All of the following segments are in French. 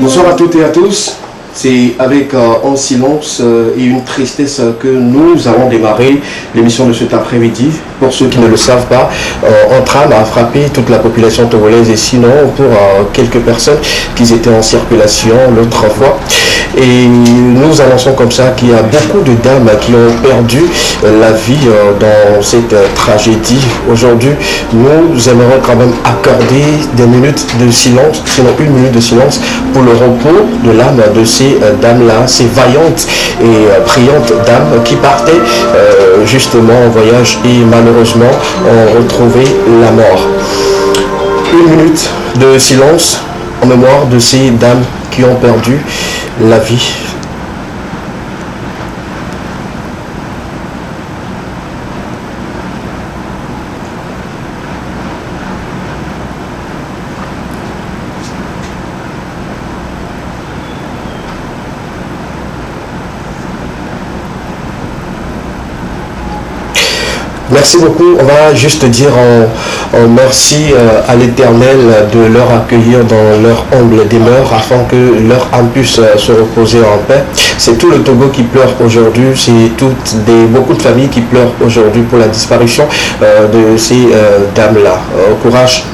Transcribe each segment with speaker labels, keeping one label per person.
Speaker 1: Bonsoir à toutes et à tous. C'est avec un silence et une tristesse que nous avons démarré l'émission de cet après-midi. Pour ceux qui ne le savent pas, un tram a frappé toute la population togolaise et sinon pour quelques personnes qui étaient en circulation l'autre fois. Et nous annonçons comme ça qu'il y a beaucoup de dames qui ont perdu la vie dans cette tragédie. Aujourd'hui, nous aimerions quand même accorder des minutes de silence, sinon une minute de silence pour le repos de l'âme de ces dames-là, ces vaillantes et brillantes dames qui partaient justement en voyage et malheureusement ont retrouvé la mort. Une minute de silence en mémoire de ces dames qui ont perdu la vie. Merci beaucoup. On va juste dire un merci à l'Éternel de leur accueillir dans leur humble demeure afin que leur âme puisse se reposer en paix. C'est tout le Togo qui pleure aujourd'hui, c'est beaucoup de familles qui pleurent aujourd'hui pour la disparition de ces dames-là. Courage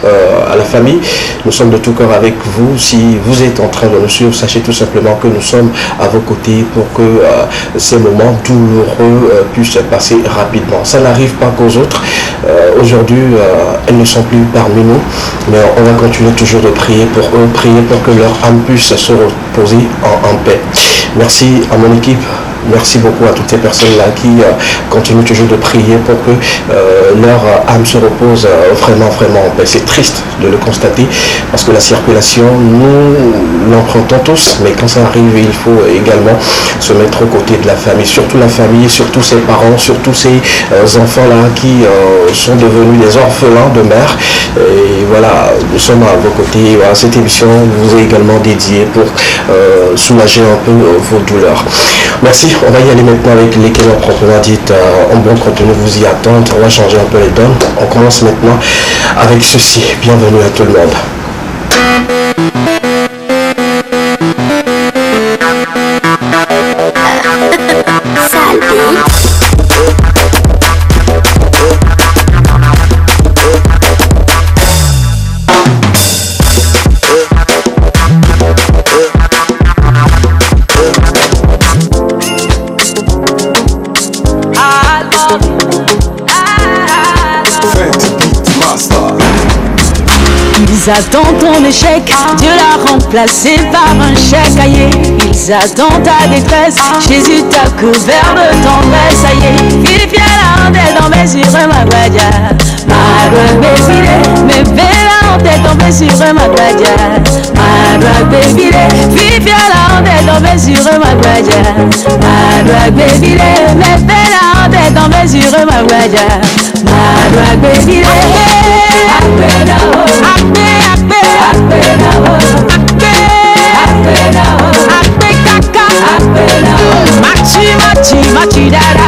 Speaker 1: à la famille, nous sommes de tout cœur avec vous. Si vous êtes en train de nous suivre, sachez tout simplement que nous sommes à vos côtés pour que ces moments douloureux puissent passer rapidement. Ça n'arrive pas qu'aux autres. Aujourd'hui, elles ne sont plus parmi nous, mais on va continuer toujours de prier pour eux, prier pour que leur âme puisse se reposer en paix. Merci à mon équipe. Merci beaucoup à toutes ces personnes-là qui continuent toujours de prier pour que leur âme se repose vraiment en paix. C'est triste de le constater parce que la circulation, nous l'empruntons tous, mais quand ça arrive, il faut également se mettre aux côtés de la famille, surtout ses parents, surtout ces enfants-là qui sont devenus des orphelins de mère. Et voilà, nous sommes à vos côtés. Voilà, cette émission vous est également dédiée pour soulager un peu vos douleurs. Merci. On va y aller maintenant avec lesquels proprement dit en bon contenu vous y attendre. On va changer un peu les donnes. On commence maintenant avec ceci. Bienvenue à tout le monde.
Speaker 2: Ils attendent ton échec, Dieu l'a remplacé par un chèque aillé. Ils attendent ta détresse, Jésus t'a couvert de tendresse, ça y est. Philippe la rondelle dans mes yeux, ma guadia. Ma drogue bébé, mes belles rondelles tombées sur ma guadia. Ma drogue bébé, Philippe la rondelle dans mes yeux, ma guadia. Ma drogue bébé, mes belles rondelles dans mes yeux, ma guadia. Ma drogue bébé, machi dara,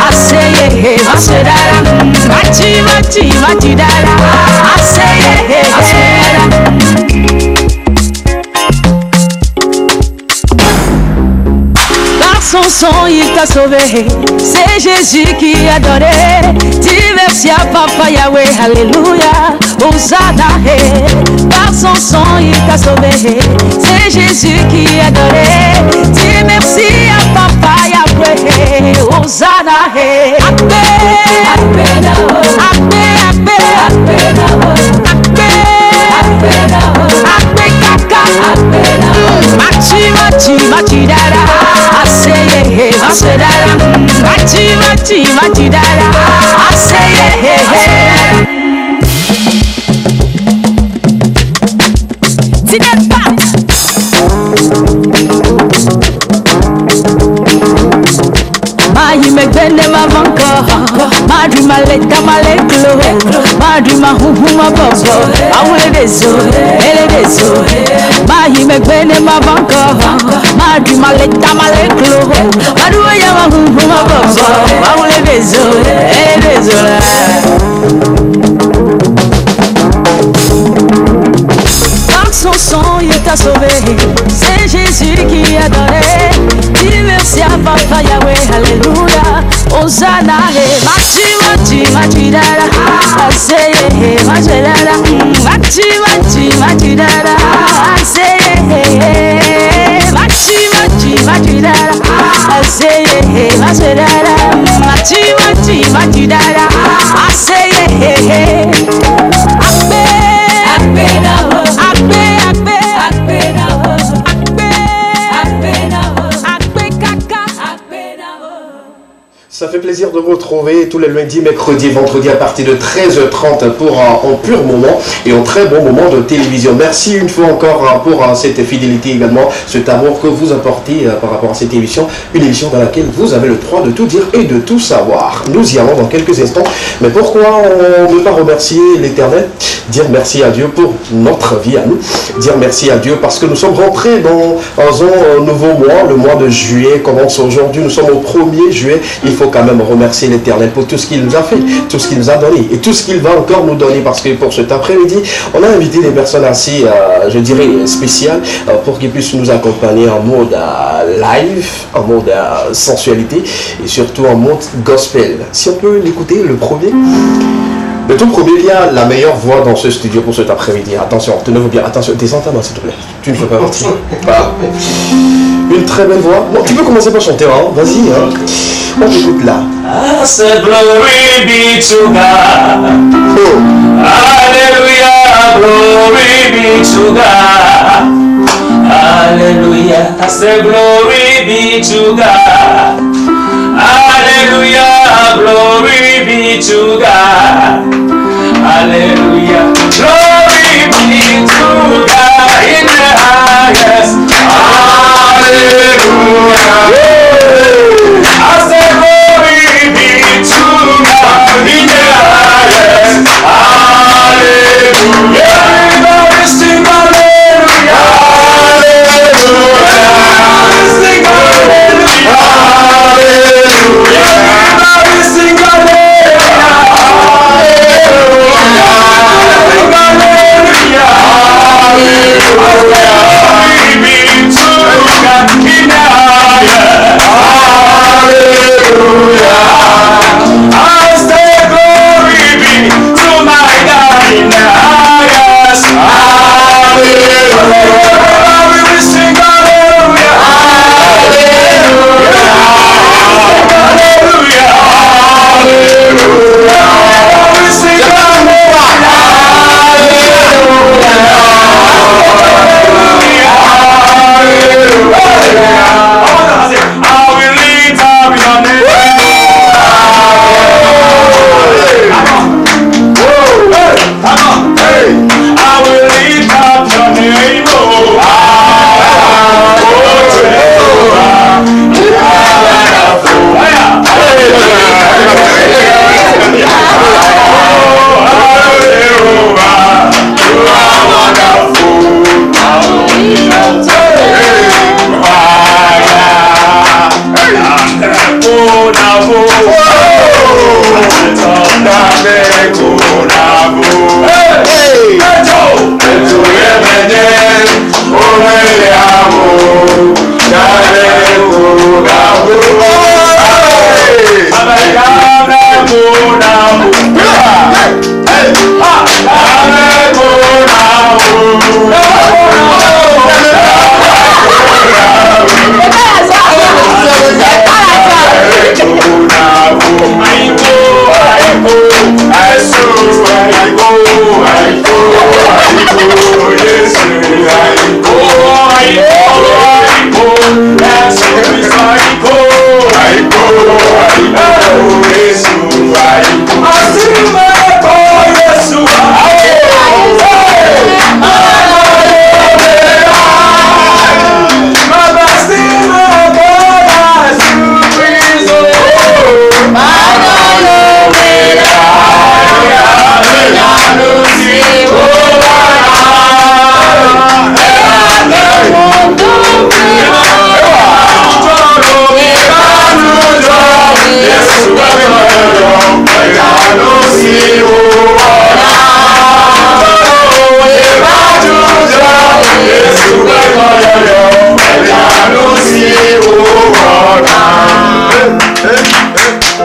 Speaker 2: aseye masedara, machi dara, aseye Par son sang il t'a sauvé, c'est Jésus qui a donné. Dis merci à Papa Yahweh, alléluia, Hosanna. Par son sang il t'a sauvé, c'est Jésus qui a donné. Dis merci à Papa Yahweh, Hosanna. Ape, ape, ape, ape, kaka, machi dara, aseye masedara, machi dara, aseye. Mayi megbene mavanko, madu maleta maleklo, madu mahuhuma bobo, awule dezo, ele dezo. Mayi megbene mavanko, madu maleta maleklo, madu ya mahuhuma bobo, awule dezo, ele dezo. Par son sang il t'a a sauvé, c'est Jésus qui a donné. Dis merci à Papa Yahweh, alléluia. Hosanna, Mati dada, Aseye, Mati dada, Mati dada, Aseye, Mati dada, Aseye, Mati dada, Mati dada, Aseye,
Speaker 1: Ça fait plaisir de vous retrouver tous les lundis, mercredis, vendredis à partir de 13h30 pour un pur moment et un très bon moment de télévision. Merci une fois encore pour cette fidélité également, cet amour que vous apportez par rapport à cette émission. Une émission dans laquelle vous avez le droit de tout dire et de tout savoir. Nous y allons dans quelques instants. Mais pourquoi ne pas remercier l'Éternel? Dire merci à Dieu pour notre vie à nous. Dire merci à Dieu parce que nous sommes rentrés dans un nouveau mois. Le mois de juillet commence aujourd'hui. Nous sommes au 1er juillet. Il faut quand même remercier l'Éternel pour tout ce qu'il nous a fait, tout ce qu'il nous a donné et tout ce qu'il va encore nous donner, parce que pour cet après-midi, on a invité des personnes assez, je dirais, spéciales pour qu'ils puissent nous accompagner en mode live, en mode sensualité et surtout en mode gospel. Si on peut l'écouter, le premier. Le tout premier, il y a la meilleure voix dans ce studio pour cet après-midi. Attention, tenez-vous bien, attention, descends ta main s'il te plaît. Tu ne fais pas partie. Une très belle voix. Bon, tu peux commencer par chanter, hein. Vas-y, hein. On t'écoute là.
Speaker 3: I said glory be to God.
Speaker 1: Oh.
Speaker 3: Hallelujah, glory be to God. Hallelujah, I said glory be to God. Hallelujah, glory be to God. Hallelujah, glory be to God in the highest. Hallelujah. I said glory be to God in the highest. Hallelujah. Everybody sing hallelujah. Hallelujah. Sing hallelujah. Hallelujah. Everybody sing hallelujah.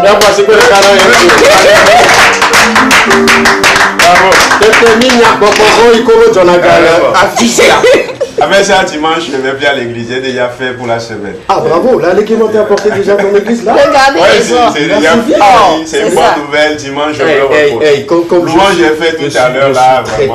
Speaker 1: Bravo, c'est que le canard. Bravo.
Speaker 3: Avec ça, dimanche, je vais bien à l'église. J'ai déjà fait pour la semaine.
Speaker 1: Ah, bravo. Là, l'équipement t'est apporté déjà dans l'église, là.
Speaker 2: Regardez,
Speaker 3: c'est déjà fini. C'est une bonne nouvelle. Dimanche, je me repose.
Speaker 1: Comme
Speaker 3: j'ai fait tout à l'heure, là.
Speaker 1: Je suis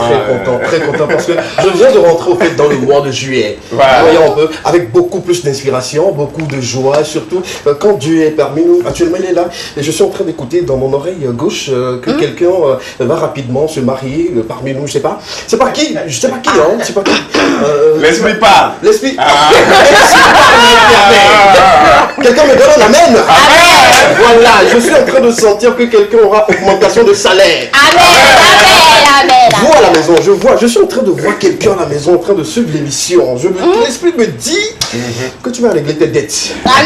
Speaker 1: très content parce que je viens de rentrer au fait dans le mois de juillet.
Speaker 3: Voilà.
Speaker 1: Voyons un peu, avec beaucoup plus d'inspiration, beaucoup de joie, surtout quand Dieu est parmi nous. Actuellement, il est là. Et je suis en train d'écouter dans mon oreille gauche que quelqu'un va rapidement se marier parmi nous. Je sais pas. C'est pas qui. Je sais pas qui, hein. Je sais pas qui.
Speaker 3: L'esprit parle.
Speaker 1: L'esprit. Quelqu'un me donne un amen. Amen. Voilà, je suis en train de sentir que quelqu'un aura augmentation de salaire.
Speaker 2: Amen.
Speaker 1: Je vois à la maison, je suis en train de voir quelqu'un à la maison en train de suivre l'émission. L'esprit me dit que tu vas régler tes dettes.
Speaker 2: Amen.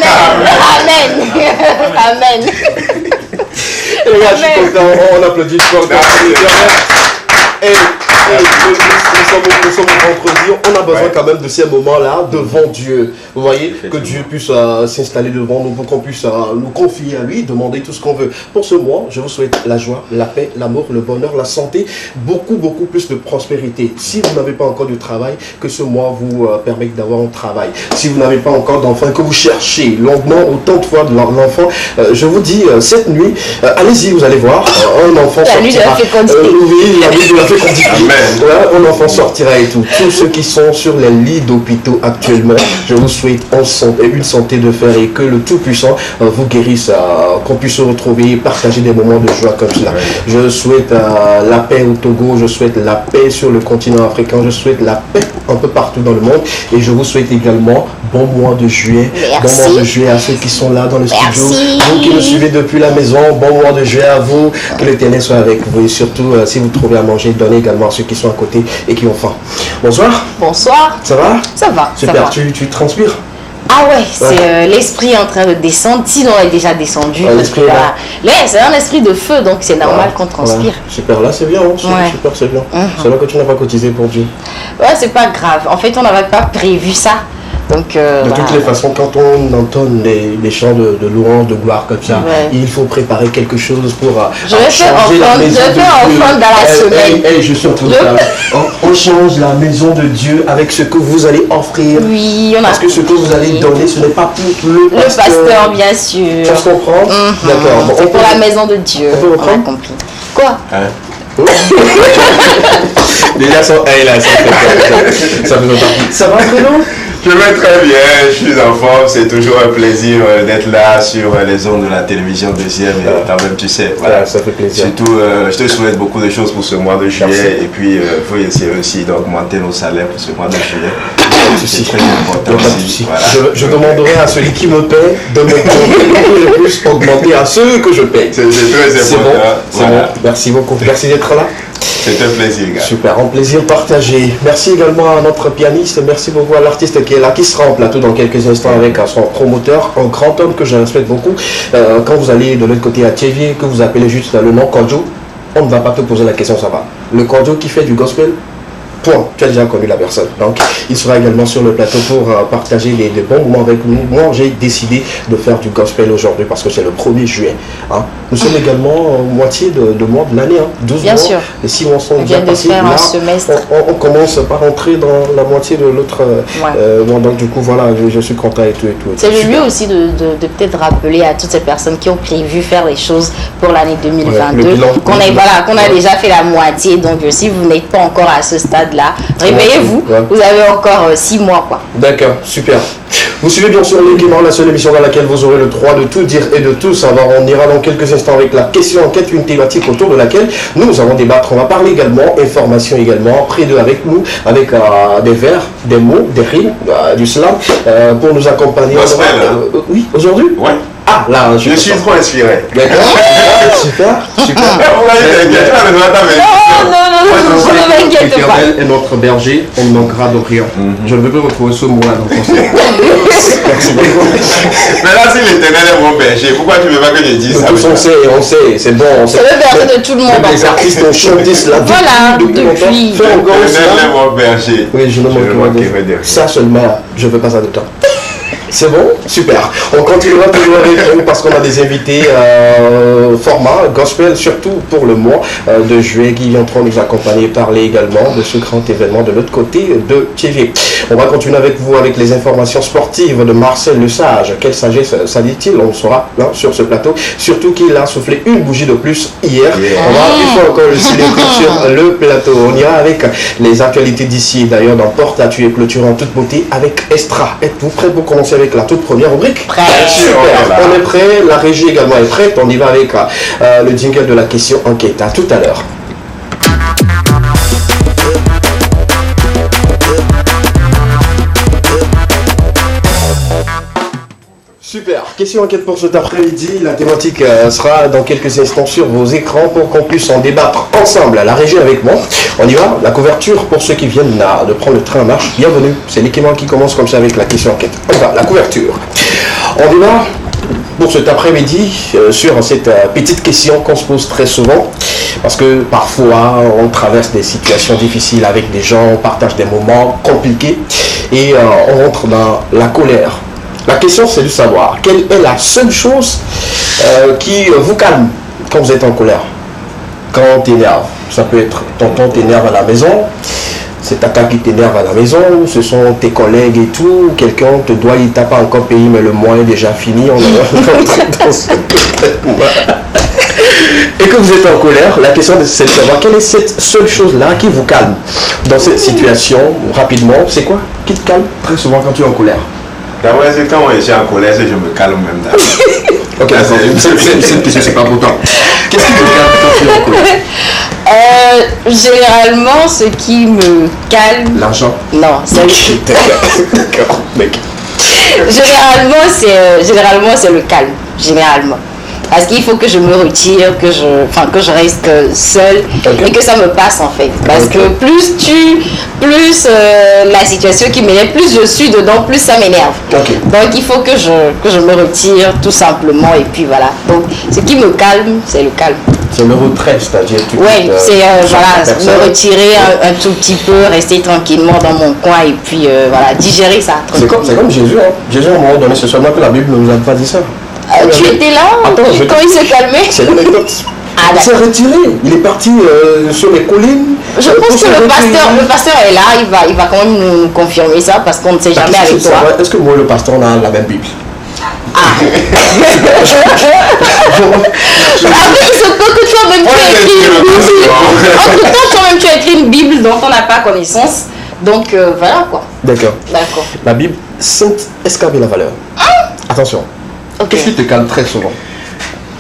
Speaker 1: Et là, je suis content, on applaudit fort. Nous sommes vendredi, on a besoin quand même de ces moments-là devant Dieu. Vous voyez, que Dieu puisse s'installer devant nous pour qu'on puisse nous confier à lui, demander tout ce qu'on veut. Pour ce mois, je vous souhaite la joie, la paix, l'amour, le bonheur, la santé, beaucoup plus de prospérité. Si vous n'avez pas encore de travail, que ce mois vous permette d'avoir un travail. Si vous n'avez pas encore d'enfant, que vous cherchez longuement, autant de fois de l'enfant, je vous dis, cette nuit, allez-y, vous allez voir, un enfant sortira.
Speaker 2: La nuit de la fécondité.
Speaker 1: Oui, la nuit de la fécondité.
Speaker 3: Amen.
Speaker 1: Voilà, un enfant sortira et tout. Tous ceux qui sont sur les lits d'hôpitaux actuellement, je vous souhaite une santé de fer et que le Tout-Puissant vous guérisse, qu'on puisse se retrouver et partager des moments de joie comme cela. Je souhaite la paix au Togo, je souhaite la paix sur le continent africain, je souhaite la paix un peu partout dans le monde et je vous souhaite également bon mois de juillet.
Speaker 2: Merci.
Speaker 1: Bon mois de juillet à ceux qui sont là dans le studio.
Speaker 2: Merci.
Speaker 1: Vous qui nous suivez depuis la maison, bon mois de juillet à vous. Que l'Éternel soit avec vous et surtout, si vous trouvez à manger, donnez également à ceux qui sont à côté et qui ont faim. Bonsoir.
Speaker 2: Bonsoir.
Speaker 1: Ça va?
Speaker 2: Ça va.
Speaker 1: Super,
Speaker 2: Ça va.
Speaker 1: tu transpires?
Speaker 2: Ah ouais, c'est l'esprit en train de descendre. Sinon, on est déjà descendu.
Speaker 1: L'esprit là.
Speaker 2: C'est un esprit de feu, donc c'est normal qu'on transpire.
Speaker 1: Super, là c'est bien, hein. Super, c'est bien. C'est là que tu n'as pas cotisé pour Dieu.
Speaker 2: Ouais, c'est pas grave. En fait, on n'avait pas prévu ça. Donc,
Speaker 1: de toutes les façons, quand on entonne des chants de louange, de gloire comme ça, il faut préparer quelque chose pour changer la maison de Dieu.
Speaker 2: Dans la semaine.
Speaker 1: Je suis en train de parler. On change la maison de Dieu avec ce que vous allez offrir.
Speaker 2: Oui, on a
Speaker 1: parce que ce que vous allez donner, ce n'est pas pour le
Speaker 2: pasteur, bien sûr.
Speaker 1: Tu comprends? D'accord. Bon,
Speaker 2: c'est pour la maison de Dieu.
Speaker 1: On peut reprendre?
Speaker 2: On a compris. Quoi?
Speaker 1: Déjà, ça fait longtemps. Ça va, Bruno?
Speaker 3: Je vais très bien, je suis en forme, c'est toujours un plaisir d'être là sur les ondes de la télévision deuxième et quand même tu sais, voilà.
Speaker 1: Ça fait plaisir.
Speaker 3: Surtout, je te souhaite beaucoup de choses pour ce mois de juillet et puis il faut essayer aussi d'augmenter nos salaires pour ce mois de juillet. C'est très important aussi. Voilà.
Speaker 1: Je demanderai à celui qui me paie de me payer pour que je puisse augmenter à ceux que je paye.
Speaker 3: C'est très important.
Speaker 1: C'est bon. Merci beaucoup, merci d'être là.
Speaker 3: C'est un plaisir, gars.
Speaker 1: Super, un plaisir partagé. Merci également à notre pianiste, merci beaucoup à l'artiste qui est là, qui sera en plateau dans quelques instants avec son promoteur, un grand homme que je respecte beaucoup. Quand vous allez de l'autre côté à Thierry, que vous appelez juste le nom Kodjo, on ne va pas te poser la question, ça va. Le Kodjo qui fait du gospel, point, tu as déjà connu la personne. Donc, il sera également sur le plateau pour partager les bons moments avec nous. Moi, j'ai décidé de faire du gospel aujourd'hui parce que c'est le 1er juillet. Hein. Nous sommes également moitié de mois de l'année, 12
Speaker 2: bien
Speaker 1: mois.
Speaker 2: sûr.
Speaker 1: Et 6 mois sont déjà passés.
Speaker 2: Faire
Speaker 1: là,
Speaker 2: un semestre.
Speaker 1: on commence par rentrer dans la moitié de l'autre mois. Donc, du coup, voilà, je suis content et tout.
Speaker 2: C'est le lieu aussi de peut-être rappeler à toutes ces personnes qui ont prévu faire les choses pour l'année 2022 qu'on a déjà fait la moitié. Donc, si vous n'êtes pas encore à ce stade-là, réveillez-vous. Vous avez encore 6 mois, quoi.
Speaker 1: D'accord, super. Vous suivez bien sûr l'équipement, la seule émission dans laquelle vous aurez le droit de tout dire et de tout savoir. On ira dans quelques instants avec la question enquête, une thématique autour de laquelle nous allons débattre. On va parler également, information également, près d'eux avec nous, avec des vers, des mots, des rimes, du slam, pour nous accompagner. Oui, aujourd'hui?
Speaker 3: Ouais.
Speaker 1: Ah, là,
Speaker 3: je suis trop inspiré.
Speaker 1: D'accord. Super.
Speaker 2: Non, ne m'inquiète pas.
Speaker 1: L'Éternel est notre berger, on ne manquera de rien. Je ne veux pas retrouver ce mot-là dans ton cerveau. Merci beaucoup.
Speaker 3: Mais là, si l'Éternel est mon berger, pourquoi tu ne veux pas que je dise ça?
Speaker 1: On sait, c'est bon.
Speaker 2: C'est le berger de tout le monde.
Speaker 1: Les artistes ont chanté cela depuis longtemps.
Speaker 3: L'Éternel est mon berger.
Speaker 1: Oui, je ne manquerai de rien. Ça seulement, je ne veux pas ça de temps. C'est bon? Super. On continuera toujours avec vous parce qu'on a des invités format gospel, surtout pour le mois de juillet, qui viendront nous accompagner, parler également de ce grand événement de l'autre côté de TV. On va continuer avec vous avec les informations sportives de Marcel Lesage. Quelle sagesse ça dit-il? On le saura là, sur ce plateau. Surtout qu'il a soufflé une bougie de plus hier. On va une fois encore le célébrer sur le plateau. On ira avec les actualités d'ici. D'ailleurs, dans Porte à tuer, clôture en toute beauté avec Estra. Êtes-vous prêts pour commencer avec la toute première rubrique?
Speaker 4: Prêt.
Speaker 1: Super, on est prêt, la régie également est prête, on y va avec le jingle de la question enquête. À tout à l'heure. Super, question enquête pour cet après-midi. La thématique sera dans quelques instants sur vos écrans pour qu'on puisse en débattre ensemble. La régie avec moi. On y va. La couverture pour ceux qui viennent de prendre le train en marche. Bienvenue. C'est l'équipement qui commence comme ça avec la question enquête. On y va, la couverture. On y va pour cet après-midi sur cette petite question qu'on se pose très souvent. Parce que parfois on traverse des situations difficiles avec des gens, on partage des moments compliqués et on rentre dans la colère. La question, c'est de savoir quelle est la seule chose qui vous calme quand vous êtes en colère, quand on t'énerve. Ça peut être tonton t'énerve à la maison, c'est tata qui t'énerve à la maison, ce sont tes collègues et tout, quelqu'un te doit, il t'a pas encore payé, mais le mois est déjà fini, on est rentré dans ce et que vous êtes en colère, la question c'est de savoir quelle est cette seule chose-là qui vous calme dans cette situation, rapidement, c'est quoi qui te calme très souvent quand tu es en colère?
Speaker 3: D'abord, c'est quand je suis en colère, c'est que je me calme même d'abord.
Speaker 1: Ok, cette question, c'est pas important. Qu'est-ce qui te calme quand tu es en colère?
Speaker 4: Généralement, ce qui me calme...
Speaker 1: L'argent?
Speaker 4: Non, c'est...
Speaker 1: D'accord, mec.
Speaker 4: Généralement, c'est le calme. Généralement. Parce qu'il faut que je me retire, que je reste seule et que ça me passe en fait. Parce que plus la situation qui m'énerve, plus je suis dedans, plus ça m'énerve. Donc il faut que je me retire tout simplement et puis voilà. Donc ce qui me calme, c'est le calme.
Speaker 1: C'est le retrait, c'est-à-dire
Speaker 4: oui, c'est me retirer un tout petit peu, rester tranquillement dans mon coin et puis voilà, digérer ça.
Speaker 1: C'est comme Jésus, hein. Jésus à un moment donné, c'est seulement que la Bible ne nous a pas dit ça.
Speaker 4: Tu étais là quand il s'est calmé?
Speaker 1: C'est l'anecdote. Il s'est retiré, il est parti sur les collines.
Speaker 4: Je pense que le pasteur est là, il va quand même nous confirmer ça parce qu'on ne sait jamais avec toi.
Speaker 1: Est-ce que moi et le pasteur on a la même Bible?
Speaker 4: Après, il se peut que toi-même tu as écrit une Bible. Entre-temps, toi-même tu as écrit une Bible dont on n'a pas connaissance. Donc voilà quoi.
Speaker 1: D'accord. La Bible, Sainte Escarbet la valeur. Attention. Qu'est-ce qui te calme très souvent?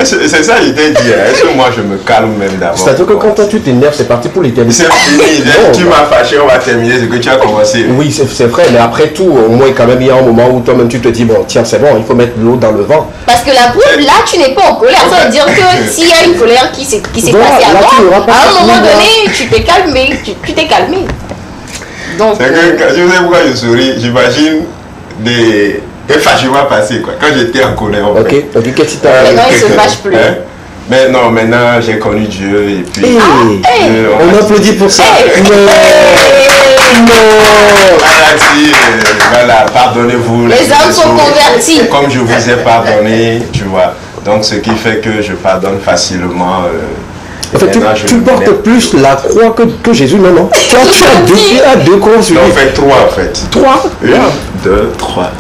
Speaker 3: C'est ça, il t'a dit. Est-ce que moi je me calme même d'abord?
Speaker 1: C'est-à-dire que quand toi tu t'énerves, c'est parti pour l'éternité.
Speaker 3: C'est fini. Tu m'as fâché, on va terminer ce que tu as commencé.
Speaker 1: Oui, c'est vrai, mais après tout, au moins quand même il y a un moment où toi-même tu te dis bon tiens c'est bon, il faut mettre l'eau dans le vent.
Speaker 4: Parce que la preuve, là tu n'es pas en colère. Ça veut dire que s'il y a une colère qui s'est passée avant, à un moment donné tu t'es calmé, tu t'es calmé. Donc.
Speaker 3: C'est que je sais pourquoi je souris, j'imagine des fâchements passés quoi. Quand j'étais en colère.
Speaker 1: Ok, qu'est-ce qui t'a
Speaker 4: maintenant il se fâche plus.
Speaker 3: Mais non, maintenant j'ai connu Dieu et puis.
Speaker 1: On applaudit pour ça.
Speaker 3: Voilà, pardonnez-vous.
Speaker 4: Les âmes sont converties.
Speaker 3: Comme je vous ai pardonné, tu vois. Donc ce qui fait que je pardonne facilement.
Speaker 1: En fait, tu portes plus la croix que Jésus, non? Tu as deux croix sur lui.
Speaker 3: On fait trois en fait.
Speaker 1: Trois?
Speaker 3: 1, 2, 3.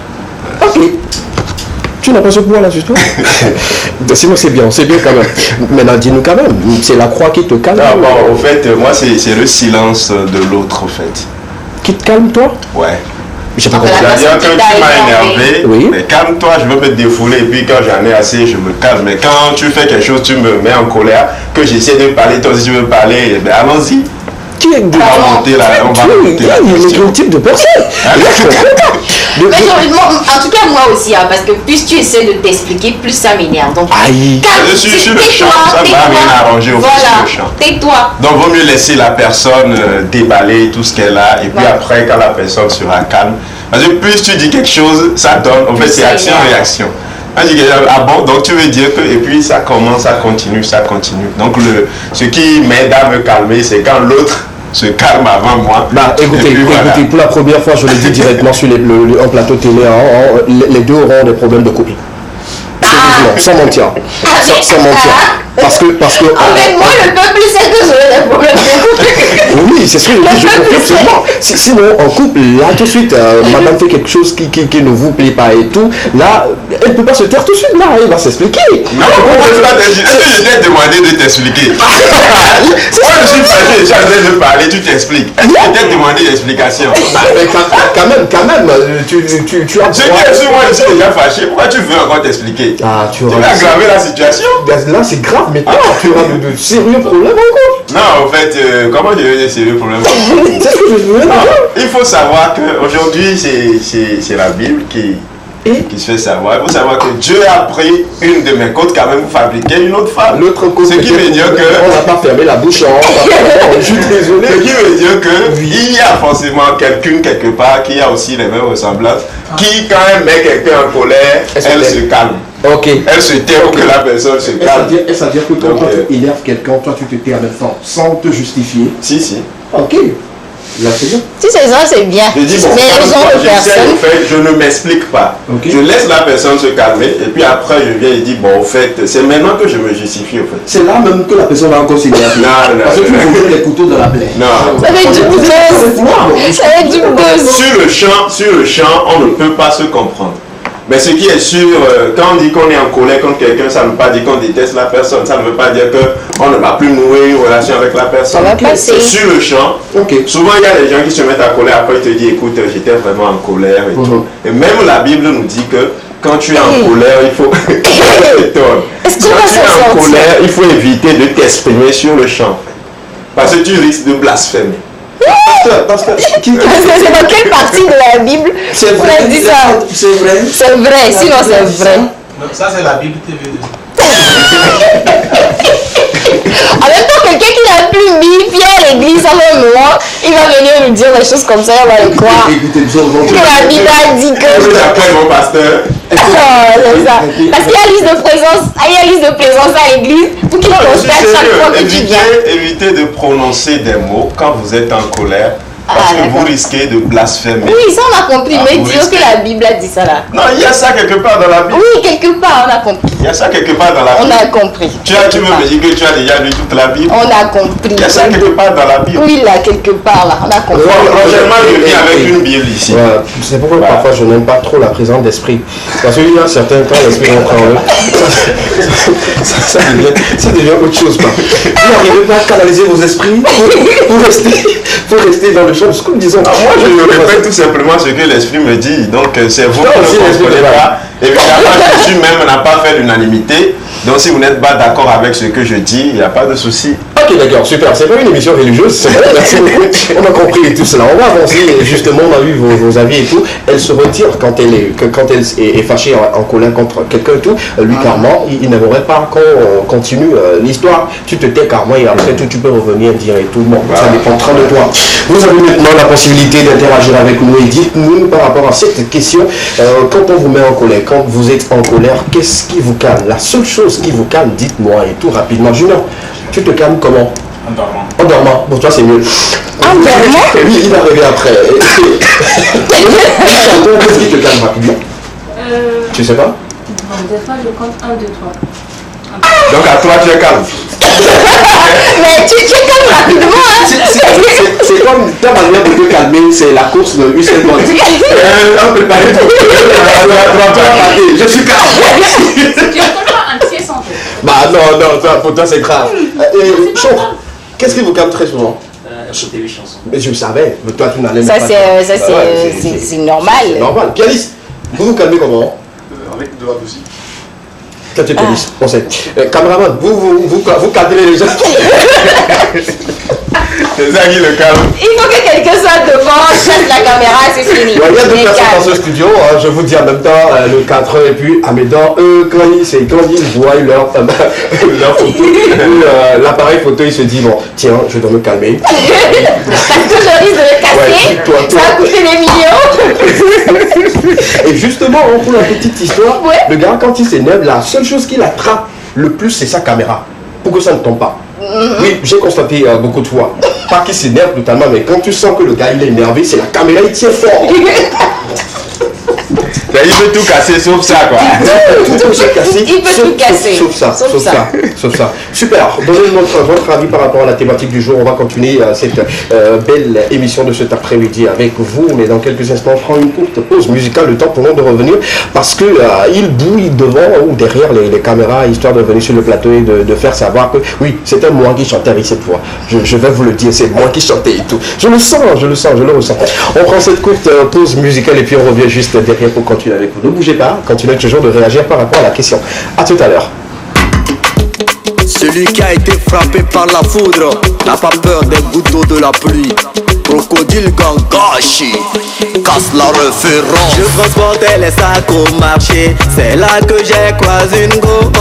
Speaker 1: Ok. Tu n'as pas ce poids là sur toi? Sinon c'est bien quand même. Maintenant dis-nous quand même, c'est la croix qui te calme?
Speaker 3: Non, bon, en fait, moi c'est le silence de l'autre en fait.
Speaker 1: Qui te calme toi?
Speaker 3: Ouais.
Speaker 1: J'ai pas compris.
Speaker 3: C'est-à-dire que tu m'as énervé,
Speaker 1: oui.
Speaker 3: Mais calme-toi, je veux me défouler et puis quand j'en ai assez, je me calme. Mais quand tu fais quelque chose, tu me mets en colère, que j'essaie de parler, toi aussi tu veux parler, ben allons-y.
Speaker 1: Qui est
Speaker 3: on va monter la
Speaker 1: question. Quel type de personne?
Speaker 4: Mais en tout cas moi aussi, hein, parce que plus tu essaies de t'expliquer, plus ça m'énerve. Donc
Speaker 3: je suis sur le champ, ça ne va rien arranger au
Speaker 4: champ. Tais-toi.
Speaker 3: Donc vaut mieux laisser la personne déballer tout ce qu'elle a et puis après quand la personne sera calme. Parce que plus tu dis quelque chose, ça donne, en fait c'est action-réaction. Ah bon, donc tu veux dire que, et puis ça commence, ça continue. Donc ce qui m'aide à me calmer, c'est quand l'autre se calme avant moi.
Speaker 1: Bah écoutez,
Speaker 3: Et puis, voilà.
Speaker 1: écoutez, pour la première fois, je le dis directement sur un plateau télé, les deux auront des problèmes de copie. Sérieusement, sans mentir. Sans mentir. Parce que
Speaker 4: Avec moi, le peuple sait que j'aurai des problèmes de couple.
Speaker 1: oui, c'est ce que je dis, je confie absolument. Sinon, en couple, là, tout de suite, madame fait quelque chose qui ne vous plaît pas et tout, là, elle ne peut pas se taire tout de suite, là, elle va s'expliquer.
Speaker 3: Non, pourquoi est-ce que je t'ai demandé de t'expliquer? Moi, je suis fâché, j'ai envie de parler, tu t'expliques. Est-ce que je t'ai demandé l'explication?
Speaker 1: Mais quand même, tu as
Speaker 3: Je dis, moi, je suis déjà fâché. Pourquoi tu veux encore t'expliquer?
Speaker 1: Ah, tu
Speaker 3: Tu vas aggraver la situation?
Speaker 1: Là, c'est grave, mais tu auras de sérieux problèmes encore.
Speaker 3: Non, en fait, comment je vais dire sérieux problème?
Speaker 1: C'est ce que je veux dire.
Speaker 3: Il faut savoir qu'aujourd'hui, c'est la Bible qui se fait savoir. Il faut savoir que Dieu a pris une de mes côtes quand même pour fabriquer une autre femme.
Speaker 1: L'autre côté,
Speaker 3: Ce qui veut dire que...
Speaker 1: on n'a pas fermé la bouche, je suis désolé.
Speaker 3: Ce qui veut dire qu'il y a forcément quelqu'un quelque part qui a aussi les mêmes ressemblances, qui quand elle met quelqu'un en colère, elle se calme.
Speaker 1: Ok.
Speaker 3: Elle se tait pour que la personne se calme.
Speaker 1: Est-ce à dire que quand tu énerves quelqu'un, toi tu te tais en même temps, sans te justifier?
Speaker 3: Si.
Speaker 1: Ok. Là c'est bien.
Speaker 4: Si c'est ça, c'est bien.
Speaker 3: Je dis, bon,
Speaker 4: Mais les gens de personnes.
Speaker 3: au fait, je ne m'explique pas.
Speaker 1: Ok.
Speaker 3: Je laisse la personne se calmer et puis après je viens et dis, bon, au fait, c'est maintenant que je me justifie, au fait.
Speaker 1: C'est là même que la personne va encore s'énerver.
Speaker 3: Non.
Speaker 1: Parce que tu veux les couteaux dans la plaie.
Speaker 3: Non.
Speaker 4: Ça va être du buzz. Ça va être du buzz.
Speaker 3: Sur le champ, on ne peut pas se comprendre. Mais ce qui est sûr, quand on dit qu'on est en colère contre quelqu'un, ça ne veut pas dire qu'on déteste la personne. Ça ne veut pas dire qu'on ne va plus nouer une relation avec la personne.
Speaker 4: Ça va passer.
Speaker 3: C'est sur le champ.
Speaker 1: Ok.
Speaker 3: Souvent, il y a des gens qui se mettent en colère. Après, ils te disent, écoute, j'étais vraiment en colère et tout. Et même la Bible nous dit que quand tu es en colère, il faut...
Speaker 4: Est-ce qu'on
Speaker 3: Quand
Speaker 4: va
Speaker 3: tu es
Speaker 4: s'en
Speaker 3: en
Speaker 4: sortir?
Speaker 3: colère, il faut éviter de t'exprimer sur le champ. Parce que tu risques de blasphémer.
Speaker 1: Parce que
Speaker 4: C'est dans quelle partie de la Bible
Speaker 1: c'est
Speaker 4: on a dit ça?
Speaker 1: C'est vrai.
Speaker 4: C'est vrai, sinon c'est vrai.
Speaker 5: Donc ça c'est la Bible TV.
Speaker 4: En même temps, quelqu'un qui n'a plus mis pied à l'église avant moi, il va venir nous dire des choses comme ça, on va le croire.
Speaker 1: Écoutez, nous avons
Speaker 4: Que la Bible a dit que...
Speaker 3: J'appelle mon pasteur.
Speaker 4: Oh, c'est ça. Parce qu'il y a liste de présence, il y a liste de présence à l'église pour qu'il constate chaque fois que tu viens.
Speaker 3: Évitez de prononcer des mots quand vous êtes en colère. Parce que vous risquez de blasphémer.
Speaker 4: Oui, ça on a compris, mais
Speaker 3: vous
Speaker 4: dire
Speaker 3: risquez.
Speaker 4: que la Bible a dit ça là.
Speaker 3: Non, il y a ça quelque part dans la Bible.
Speaker 4: Oui, quelque part, on a compris.
Speaker 3: Il y a ça quelque part dans la
Speaker 4: On
Speaker 3: Bible.
Speaker 4: a compris.
Speaker 3: Tu veux me dire que tu as déjà lu toute la Bible?
Speaker 4: On a compris.
Speaker 3: Il y a ça quelque part dans la Bible.
Speaker 4: Oui, là, quelque part, là, on a compris.
Speaker 3: Prochainement, je viens avec une Bible ici.
Speaker 1: Voilà. C'est pourquoi parfois je n'aime pas trop la présence d'esprit. Parce qu'il y a certains temps l'esprit rentre en eux. Ça devient autre chose. Quoi. Vous n'arrivez pas à canaliser vos esprits pour rester dans le champ. Ce que nous disons.
Speaker 3: Moi, je répète tout simplement ce que l'esprit me dit. Donc, c'est vous
Speaker 1: Non,
Speaker 3: qui
Speaker 1: si
Speaker 3: ne
Speaker 1: l'esprit
Speaker 3: comprenez
Speaker 1: te
Speaker 3: pas. Évidemment, Jésus même n'a pas fait l'unanimité. Donc, si vous n'êtes pas d'accord avec ce que je dis, il n'y a pas de souci.
Speaker 1: Ok, d'accord, super. C'est pas une émission religieuse, c'est vrai. Merci beaucoup. On a compris tout cela. On va avancer. Justement, on a vu vos avis et tout. Elle se retire quand elle est fâchée en colère contre quelqu'un et tout. Lui, carrément, il n'aimerait pas qu'on continue l'histoire. Tu te tais carrément et après tout, tu peux revenir dire et tout. Bon, ça dépendra de toi. Vous avez maintenant la possibilité d'interagir avec nous et dites-nous par rapport à cette question. Quand on vous met en colère, quand vous êtes en colère, qu'est-ce qui vous calme? La seule chose qui vous calme, dites-moi et tout rapidement. Junior, tu te calmes comment?
Speaker 5: En dormant.
Speaker 1: En dormant, pour toi c'est mieux.
Speaker 4: En dormant?
Speaker 1: Oui, il va arriver après. Qu'est-ce qui te calme rapidement? Tu sais pas?
Speaker 6: Bon, des fois je compte 1, 2, 3.
Speaker 3: Donc, à toi, tu es calme.
Speaker 4: Mais tu calmes rapidement, hein?
Speaker 1: C'est comme ta manière de te calmer, c'est la course de Usain Bolt. On peut parler de je suis calme.
Speaker 6: Tu ne comptes pas entier sans fait.
Speaker 1: Bah non, ça, pour toi c'est grave. Chante, qu'est-ce qui vous calme très souvent?
Speaker 5: Chanter les chansons.
Speaker 1: Mais je le savais, mais toi tu n'allais
Speaker 4: Ça,
Speaker 1: pas.
Speaker 4: c'est normal.
Speaker 1: C'est normal. Pianiste, vous vous calmez comment?
Speaker 5: Avec de la musique.
Speaker 1: Quand tu es pianiste, on sait. Caméraman, vous cadrez les gens.
Speaker 3: C'est ça qui le calme.
Speaker 4: Il faut que quelqu'un soit devant, chasse la caméra, c'est fini.
Speaker 1: Il y a deux
Speaker 4: Mais
Speaker 1: personnes dans
Speaker 4: calme.
Speaker 1: ce studio, hein, je vous dis en même temps, le 4 et puis à mes dents, quand ils voient leur photo, l'appareil photo, il se dit, bon, tiens, je dois me calmer.
Speaker 4: Parce que je risque de le casser,
Speaker 1: Ouais, toi.
Speaker 4: ça va coûter des millions.
Speaker 1: Et justement, hein, pour la petite histoire,
Speaker 4: Ouais.
Speaker 1: le gars, quand il s'énerve, la seule chose qu'il attrape le plus, c'est sa caméra. Pour que ça ne tombe pas. Oui, j'ai constaté beaucoup de fois. Pas qu'il s'énerve totalement, mais quand tu sens que le gars il est énervé, c'est la caméra, il tient fort.
Speaker 3: Il veut tout casser sauf ça, quoi.
Speaker 4: Il peut tout casser.
Speaker 1: Sauf ça. Super. Donnez-moi votre avis par rapport à la thématique du jour. On va continuer cette belle émission de cet après-midi avec vous. Mais dans quelques instants, on prend une courte pause musicale, le temps pour nous de revenir. Parce que il bouille devant ou derrière les caméras, histoire de venir sur le plateau et de faire savoir que oui, c'était moi qui chantais avec cette voix. Je vais vous le dire, c'est moi qui chantais et tout. Je le ressens. On prend cette courte pause musicale et puis on revient juste derrière pour continuer avec vous. Ne bougez pas, continuez toujours de réagir par rapport à la question. A tout à l'heure.
Speaker 7: Celui qui a été frappé par la foudre n'a pas peur des gouttes d'eau de la pluie. Crocodile Gangashi casse la référence. Je transportais les sacs au marché. C'est là que j'ai croisé une go,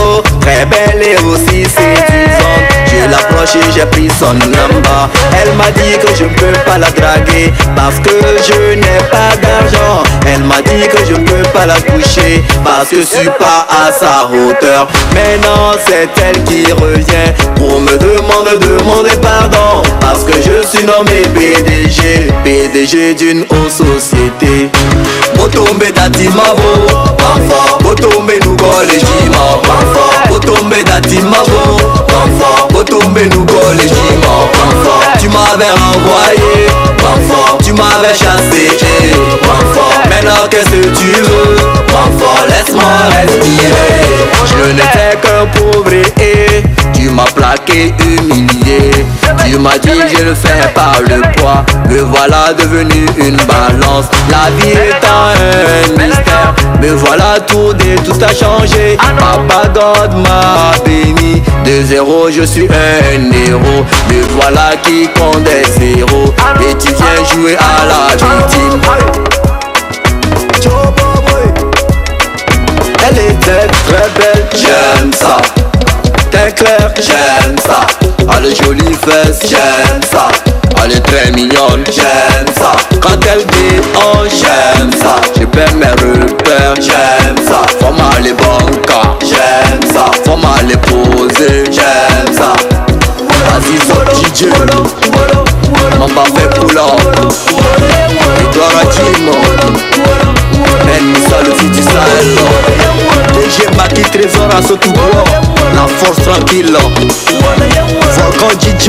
Speaker 7: très belle et aussi séduisante. Je l'approche et j'ai pris son number. Elle m'a dit que je ne peux pas la draguer parce que je n'ai pas d'argent. Elle m'a dit que je ne peux pas la coucher parce que je suis pas à sa hauteur. Mais non, c'est elle qui revient pour me demander pardon parce que je suis nommé PDG d'une haute société. Botombe dati mavo, botombe nugo légiment. Botombe dati mavo, botombe nugo légiment. Tu m'avais renvoyé, tu m'avais chassé. Maintenant qu'est-ce que tu veux? Laisse-moi respirer. Je n'étais qu'un pauvre et tu m'as plaqué, humilié. Tu m'as dit je le fais par le poids. Me voilà devenu une balance. La vie étant un mystère. Me voilà tout a changé. Papa God m'a béni. De zéro je suis un héros. Me voilà qui compte des zéros. Et tu viens jouer à la victime. Elle était très belle, j'aime ça. T'es clair, j'aime ça. Elle est jolie fesses, j'aime ça. Elle est très mignonne, j'aime ça. Quand elle déhanche, j'aime ça. Je perds mes repères, j'aime ça. Faut m'aller banca, j'aime ça. Faut m'aller poser, j'aime ça. Vas-y, sort DJ, Mamba fait pull-up. Edouard Adjimo, Mène ça le fils du Sahel. DG Maki Trésor à ce tout bois. La force tranquille. Volcan DJ,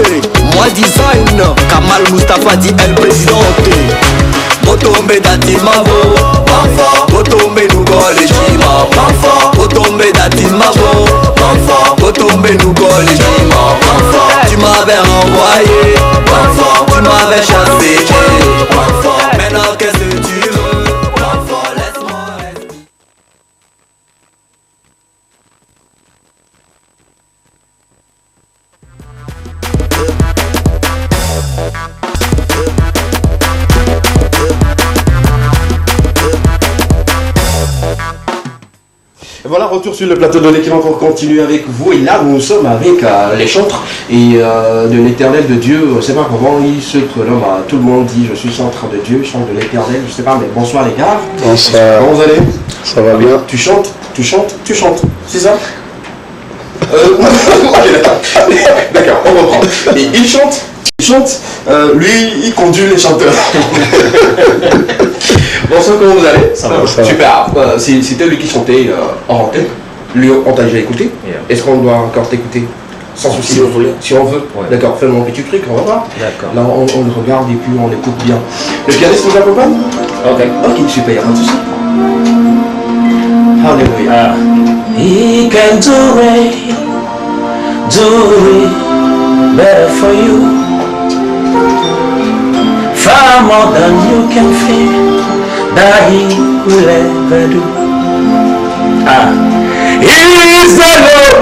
Speaker 7: moi design. Kamal Mustafa dit El Presidente. Botombe dati mavo, botombe nugo légima. Botombe dati mavo, botombe nugo légima. Tu m'avais renvoyé, tu m'avais chassé. Maintenant qu'est-ce que tu veux?
Speaker 1: Voilà, retour sur le plateau de l'équipe, on continue avec vous. Et là, nous sommes avec les chantres et de l'éternel de Dieu. Je ne sais pas comment il se prénomme. Tout le monde dit je suis chantre de Dieu, chante de l'éternel. Je ne sais pas, mais bonsoir les gars.
Speaker 8: Bonsoir.
Speaker 1: Comment vous allez?
Speaker 8: Ça va bien.
Speaker 1: Tu chantes, c'est ça? D'accord, on reprend. Et il chante, lui, il conduit les chanteurs. Bonsoir, comment vous allez?
Speaker 8: Ça va.
Speaker 1: Super. C'était lui qui chantait en antenne. Lui, on t'a déjà écouté. Est-ce qu'on doit encore t'écouter? Sans souci.
Speaker 8: Si vous voulez.
Speaker 1: Si on veut. Ouais. D'accord, fais mon petit truc, on va voir.
Speaker 8: D'accord.
Speaker 1: Là, on le regarde et puis on l'écoute bien. Le pianiste nous accompagne? Ok, super, il n'y a pas de souci. Alléluia.
Speaker 9: He can do it better for you. Far more than you can think that he will ever do. He is the Lord.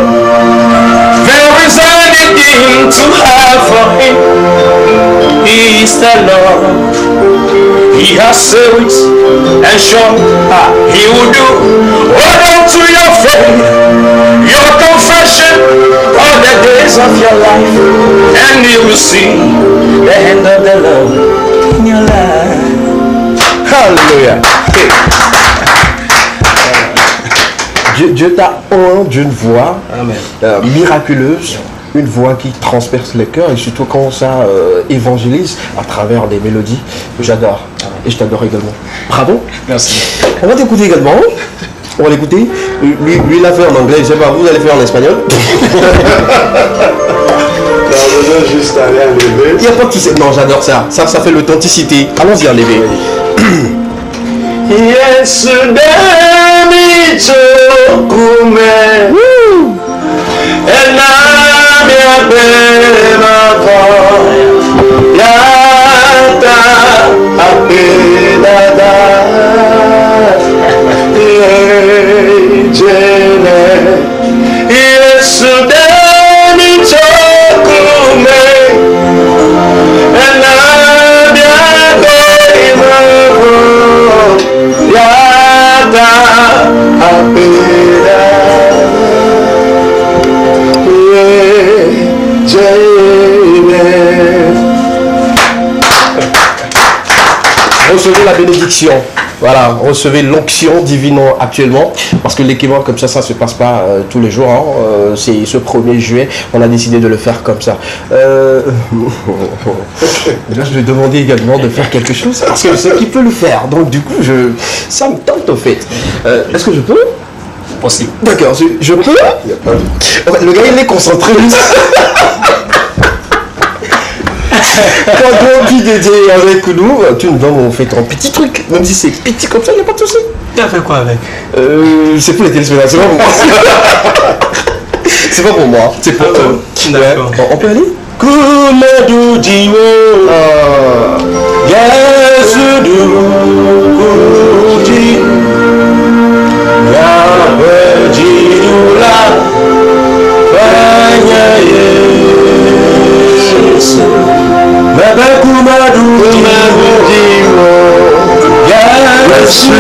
Speaker 9: There is anything to have for him. He is the Lord. He has said it and shown he will do. Hold on to your faith, your confession, all the days of your life, and you will see the hand of the Lord in your life. Hallelujah.
Speaker 1: Dieu t'a honné d'une voix miraculeuse, une voix qui transperce les cœurs et surtout quand ça évangélise à travers des mélodies. J'adore. Et je t'adore également. Bravo.
Speaker 9: Merci.
Speaker 1: On va t'écouter également. On va l'écouter. Lui, il l'a fait en anglais. Je sais pas, vous allez faire en espagnol.
Speaker 5: Juste aller enlever.
Speaker 1: Il n'y a pas de souci. Non, j'adore ça. Ça fait l'authenticité. Allons-y, enlever.
Speaker 9: Yes, baby, chokume. And I'm your baby, Yata, apedada. Jene. Yes, baby, chokume. And I'm your baby, Yata, apedada.
Speaker 1: Recevez la bénédiction. Voilà, recevez l'onction divine actuellement. Parce que l'équipement comme ça ne se passe pas tous les jours. Hein. C'est ce 1er juillet, on a décidé de le faire comme ça. Là, je vais demander également de faire quelque chose. Parce que c'est qui peut le faire. Donc du coup, ça me tente au fait. Est-ce que je peux?
Speaker 9: Possible.
Speaker 1: D'accord, je peux. Le gars il est concentré. Quand on dit d'aider avec nous, tu nous donnes, on fait un petit truc. Même si c'est petit comme ça, il n'y a pas de souci.
Speaker 9: Tu as fait quoi avec?
Speaker 1: C'est pour les téléspectateurs, c'est pas pour moi. C'est pas pour moi, c'est pour eux.
Speaker 9: D'accord.
Speaker 1: Bon, on peut aller? Merci.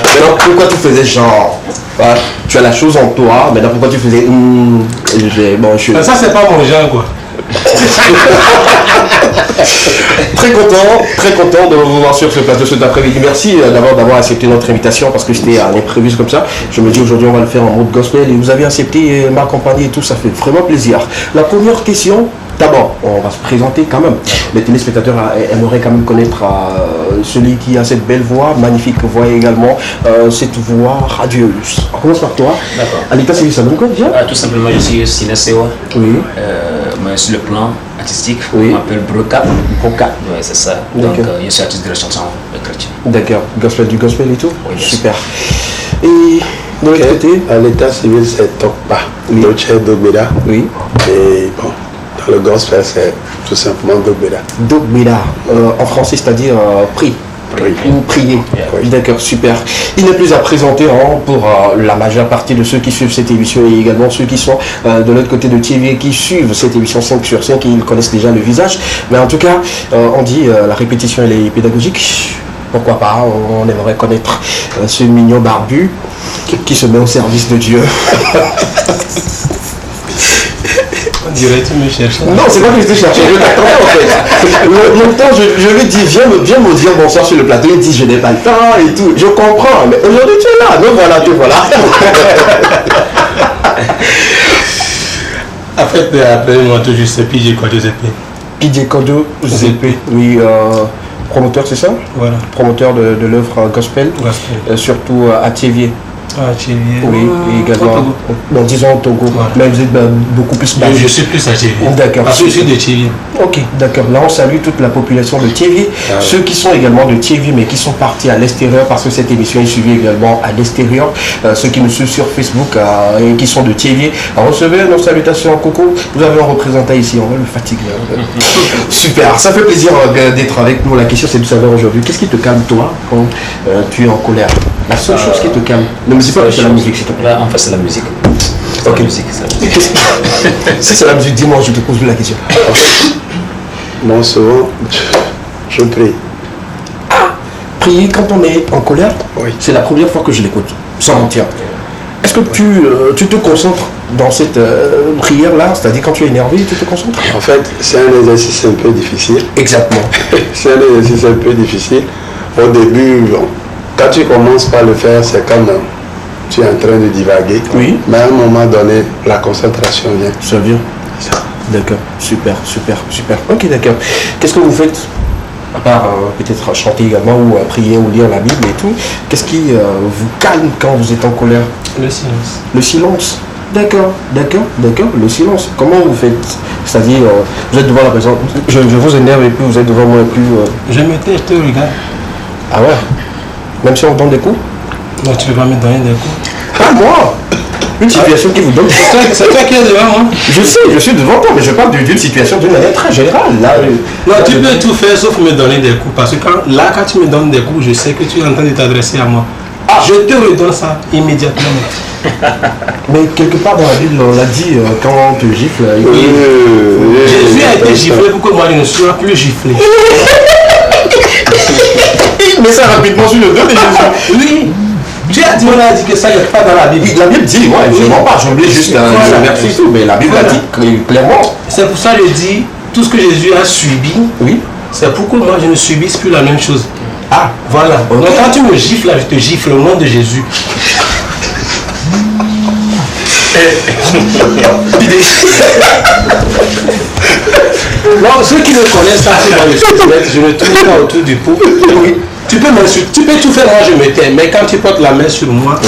Speaker 1: Maintenant, pourquoi tu faisais genre voilà, tu as la chose en toi, maintenant pourquoi tu faisais
Speaker 9: Ça c'est pas mon genre quoi.
Speaker 1: Très content de vous voir sur ce plateau cet après-midi. Merci d'avoir accepté notre invitation parce que c'était un imprévu comme ça. Je me dis aujourd'hui on va le faire en mode gospel et vous avez accepté m'accompagner et tout, ça fait vraiment plaisir. La première question, d'abord on va se présenter quand même. Les téléspectateurs aimeraient quand même connaître celui qui a cette belle voix, magnifique voix également, cette voix radieuse. On commence par toi.
Speaker 8: D'accord.
Speaker 1: Alita, c'est ça donc quoi déjà?
Speaker 8: Tout simplement, je suis Sinesewa.
Speaker 1: Oui.
Speaker 8: Mais sur le plan artistique,
Speaker 1: oui.
Speaker 8: On m'appelle Broca.
Speaker 1: Broca.
Speaker 8: Oui, c'est ça. Donc, je suis artiste de la chanson chrétienne.
Speaker 1: D'accord. Gospel du gospel et tout?
Speaker 8: Oui,
Speaker 1: super. Et de l'autre côté?
Speaker 5: À l'état civil, c'est Tokpa, Noche Dogbeda.
Speaker 1: Oui.
Speaker 5: Et bon, dans le gospel, c'est tout simplement Dogbeda.
Speaker 1: Dogbeda. En français, c'est-à-dire prie. Ou prier.
Speaker 5: Oui.
Speaker 1: D'accord, super. Il n'est plus à présenter pour la majeure partie de ceux qui suivent cette émission et également ceux qui sont de l'autre côté de TV qui suivent cette émission 5 sur 5 et ils connaissent déjà le visage. Mais en tout cas, on dit la répétition elle est pédagogique. Pourquoi pas, on aimerait connaître ce mignon barbu qui se met au service de Dieu.
Speaker 9: On dirait que tu me cherches.
Speaker 1: Non, c'est pas que je te cherchais, je t'attendais en fait. Longtemps, je lui dis, viens me dire bonsoir sur le plateau. Il dit, je n'ai pas le temps et tout. Je comprends, mais aujourd'hui tu es là. Donc voilà, tu voilà.
Speaker 9: En fait, appelez-moi toujours c'est PJ Kodo ZP.
Speaker 1: PJ Kodo ZP, oui, promoteur, c'est ça?
Speaker 9: Voilà.
Speaker 1: Promoteur de l'œuvre gospel, surtout à Thiévier.
Speaker 9: Ah, Thiévier.
Speaker 1: Oui, et également, bon, disons au Togo, voilà. Mais vous êtes beaucoup plus basé.
Speaker 9: Je suis plus à Thiévier.
Speaker 1: D'accord.
Speaker 9: Parce que je suis de Thiévier.
Speaker 1: Ok, d'accord. Là, on salue toute la population de Thiévier, ceux qui sont également de Thiévier, mais qui sont partis à l'extérieur, parce que cette émission est suivie également à l'extérieur. Ceux qui nous suivent sur Facebook et qui sont de Thiévier, recevez nos salutations. Coucou, vous avez un représentant ici, on va le fatiguer. Super, ça fait plaisir d'être avec nous. La question, c'est de savoir aujourd'hui, qu'est-ce qui te calme, toi, quand tu es en colère? La seule chose qui te calme. Ne me dis pas que c'est la musique, s'il te plaît.
Speaker 8: En fait, c'est la musique.
Speaker 1: Ok. Si c'est la musique, dis-moi, je te pose la question.
Speaker 5: Moi, souvent, je prie.
Speaker 1: Ah, prier quand on est en colère,
Speaker 5: oui.
Speaker 1: C'est la première fois que je l'écoute, sans mentir. Est-ce que tu te concentres dans cette prière-là, c'est-à-dire quand tu es énervé, tu te concentres?
Speaker 5: En fait, c'est un exercice un peu difficile.
Speaker 1: Exactement.
Speaker 5: C'est un exercice un peu difficile. Au début, quand tu commences par le faire, c'est comme tu es en train de divaguer.
Speaker 1: Oui.
Speaker 5: Mais à un moment donné, la concentration vient.
Speaker 1: Ça vient. D'accord. Super. Ok, d'accord. Qu'est-ce que vous faites? À part peut-être chanter également ou prier ou lire la Bible et tout, qu'est-ce qui vous calme quand vous êtes en colère?
Speaker 9: Le silence.
Speaker 1: Le silence. D'accord. Le silence. Comment vous faites? C'est-à-dire, vous êtes devant la personne, je vous énerve et puis vous êtes devant moi et puis...
Speaker 9: Je me tais, je te regarde.
Speaker 1: Ah ouais? Même si on donne des coups?
Speaker 9: Non, tu ne peux pas me donner des coups.
Speaker 1: Pas moi! Une situation qui vous donne...
Speaker 9: C'est toi qui es devant moi.
Speaker 1: Je sais, je suis devant toi, mais je parle d'une situation d'une manière très générale. Là,
Speaker 9: non, tu peux tout faire sauf me donner des coups. Parce que quand tu me donnes des coups, je sais que tu es en train de t'adresser à moi. Je te redonne ça immédiatement.
Speaker 1: Mais quelque part dans la Bible, on l'a dit, quand on te gifle...
Speaker 9: Jésus a été giflé pour que moi je ne sois plus giflé.
Speaker 1: Mais ça rapidement sur le dos de Jésus.
Speaker 9: Oui. On a dit que ça n'est pas dans la Bible.
Speaker 1: La Bible dit, ouais, je mens pas, j'ai oublié juste la verset, mais la Bible a dit clairement.
Speaker 9: C'est pour ça que je dis, tout ce que Jésus a subi,
Speaker 1: oui,
Speaker 9: c'est pour que moi je ne subisse plus la même chose.
Speaker 1: Ah,
Speaker 9: voilà. Okay. Donc quand tu me gifles, là, je te gifle au nom de Jésus. Non, ceux qui me connaissent, ça, c'est dans le sous-mètre, je ne tourne pas autour du pot. Oui. Tu peux tout faire, moi je me tais, mais quand tu portes la main sur moi,